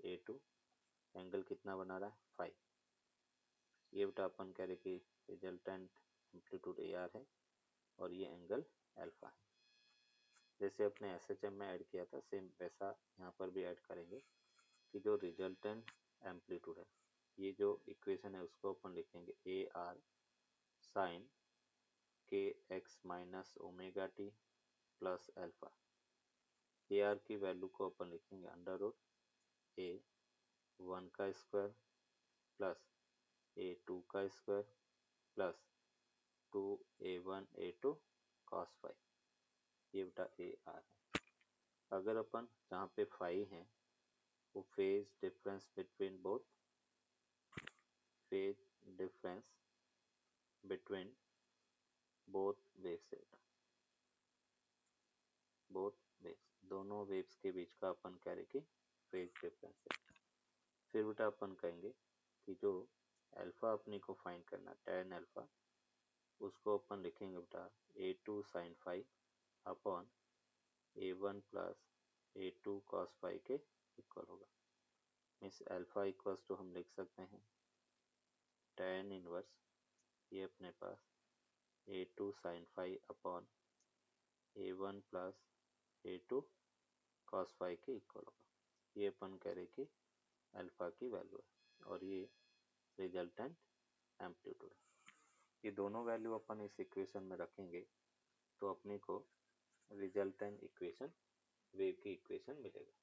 a2 एंगल कितना बना रहा है 5, ये बेटा अपन कह रहे कि रिजल्टेंट एम्पलीट्यूड AR है और ये एंगल अल्फा है, जैसे अपने SHM में ऐड किया था सेम वैसा यहाँ पर भी ऐड करेंगे कि जो रिजल्टेंट एम्पलीट्यूड है, ये जो इक्वेशन है उसको अपन लिखेंगे AR sine kx minus omega t plus alpha, AR की वैल्यू को अपन लिखेंगे अंडर रूट a1 का स्क्वायर प्लस a2 का square plus 2a1 a2 cos 5, ये बेटा AR है। अगर अपन जहाँ पे फाई है वो phase difference between both, phase difference between both waves है, बोथ वेव्स दोनों वेव्स के बीच का अपन कह रहे कि फेज डिफरेंस है। फिर बेटा अपन कहेंगे कि जो अल्फा अपने को फाइंड करना tan अल्फा, उसको अपन लिखेंगे बेटा a2 sin 5 upon a1 plus a2 cos 5 के इक्वल होगा, मीन्स अल्फा इक्वल्स टू हम लिख सकते हैं tan इनवर्स ये अपने पास a2 sin 5 upon a1 plus a2 cos 5 के इक्वल होगा, ये अपन कह रहे कि अल्फा की वैल्यू है और ये रिजल्टेंट एम्पलीट्यूड है। ये दोनों वैल्यू अपन इस इक्वेशन में रखेंगे तो अपने को रिजल्टेंट इक्वेशन वेव की इक्वेशन मिलेगा।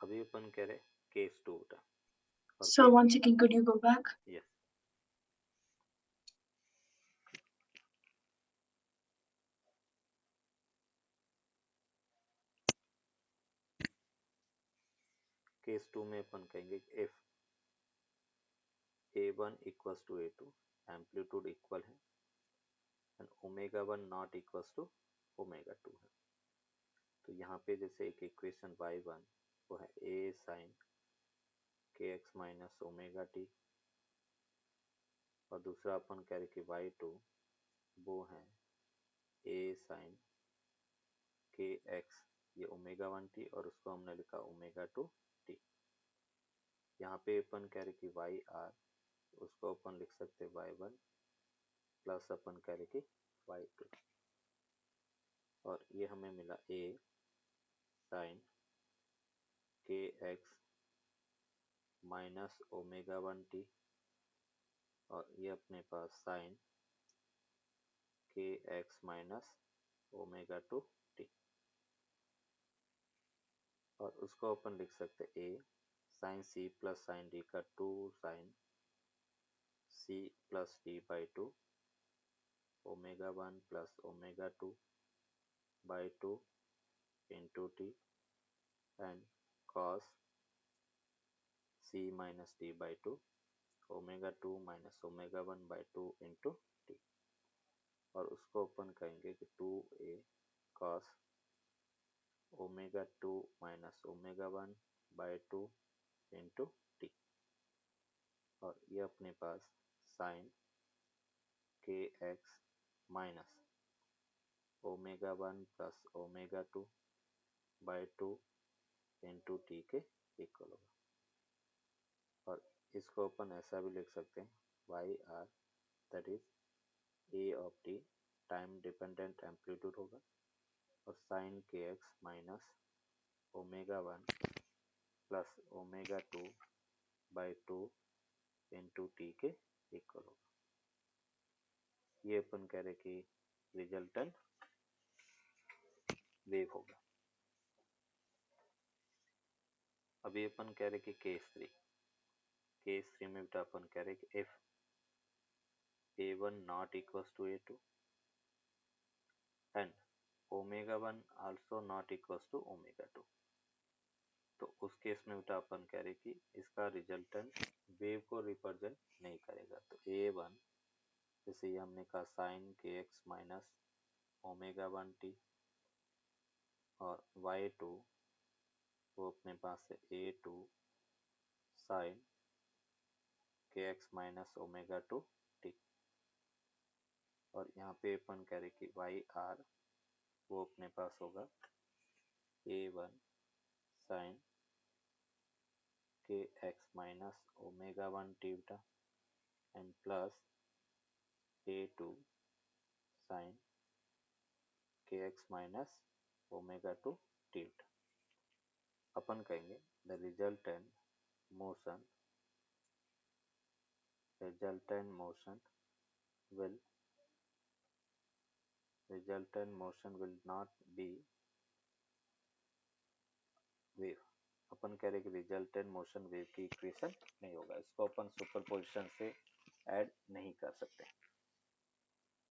अभी अपन कह रहे केस 2 उठा और Sir, one second, could you go back? Yes case 2 में अपन कहेंगे if A1 equals to A2 amplitude equal है and omega 1 not equals to omega 2 है। तो यहाँ पे जैसे एक इक्वेशन y1 वो है a sine kx minus omega t और दूसरा अपन कह रहे कि y2 वो है a साइन kx ये ओमेगा 1 टी और उसको हमने लिखा ओमेगा 2 टी। यहाँ पे अपन कह रहे कि वाई आर उसको अपन लिख सकते y1 प्लस अपन कह रहे कि y2 और ये हमें मिला a sine kx minus omega 1 t और ये अपने पास sine kx minus omega 2 t और उसको अपन लिख सकते a sine c plus sine d का 2 sine c plus d by 2 omega 1 plus omega 2 by 2 into t and cos c minus d by 2 omega 2 minus omega 1 by 2 into t और उसको अपन कहेंगे कि 2a cos omega 2 minus omega 1 by 2 into t और ये अपने पास sine k x minus omega 1 plus omega 2 by 2 into t के इक्वल होगा और इसको अपन ऐसा भी लिख सकते हैं y R that is A of t time dependent amplitude होगा और sine k x minus omega 1 plus omega 2 by 2 into t के इक्वल होगा। ये अपन कह रहे कि रिजल्टेंट वेव होगा। अभी अपन कह रहे कि केस 3 में बेटा अपन कह रहे कि if a1 not equals to a2 and omega 1 also not equals to omega 2 तो उस केस में बेटा अपन कह रहे कि इसका रिजल्टेंट वेव को रिप्रेजेंट नहीं करेगा। तो a1 जैसे ये हमने कहा sign k x minus omega 1 t और y2 वो अपने पास है a2 sign k x minus omega 2 t और यहाँ पे अपन कह रहे कि वाई आर वो अपने पास होगा a1 sign k x minus omega 1 T बेटा and plus a2 sign k x minus omega 2 T बेटा। अपन कहेंगे the resultant motion will not be wave। अपन कह रहे कि रिजल्टेंट मोशन वेव की इक्वेशन नहीं होगा, इसको अपन सुपरपोजिशन से ऐड नहीं कर सकते।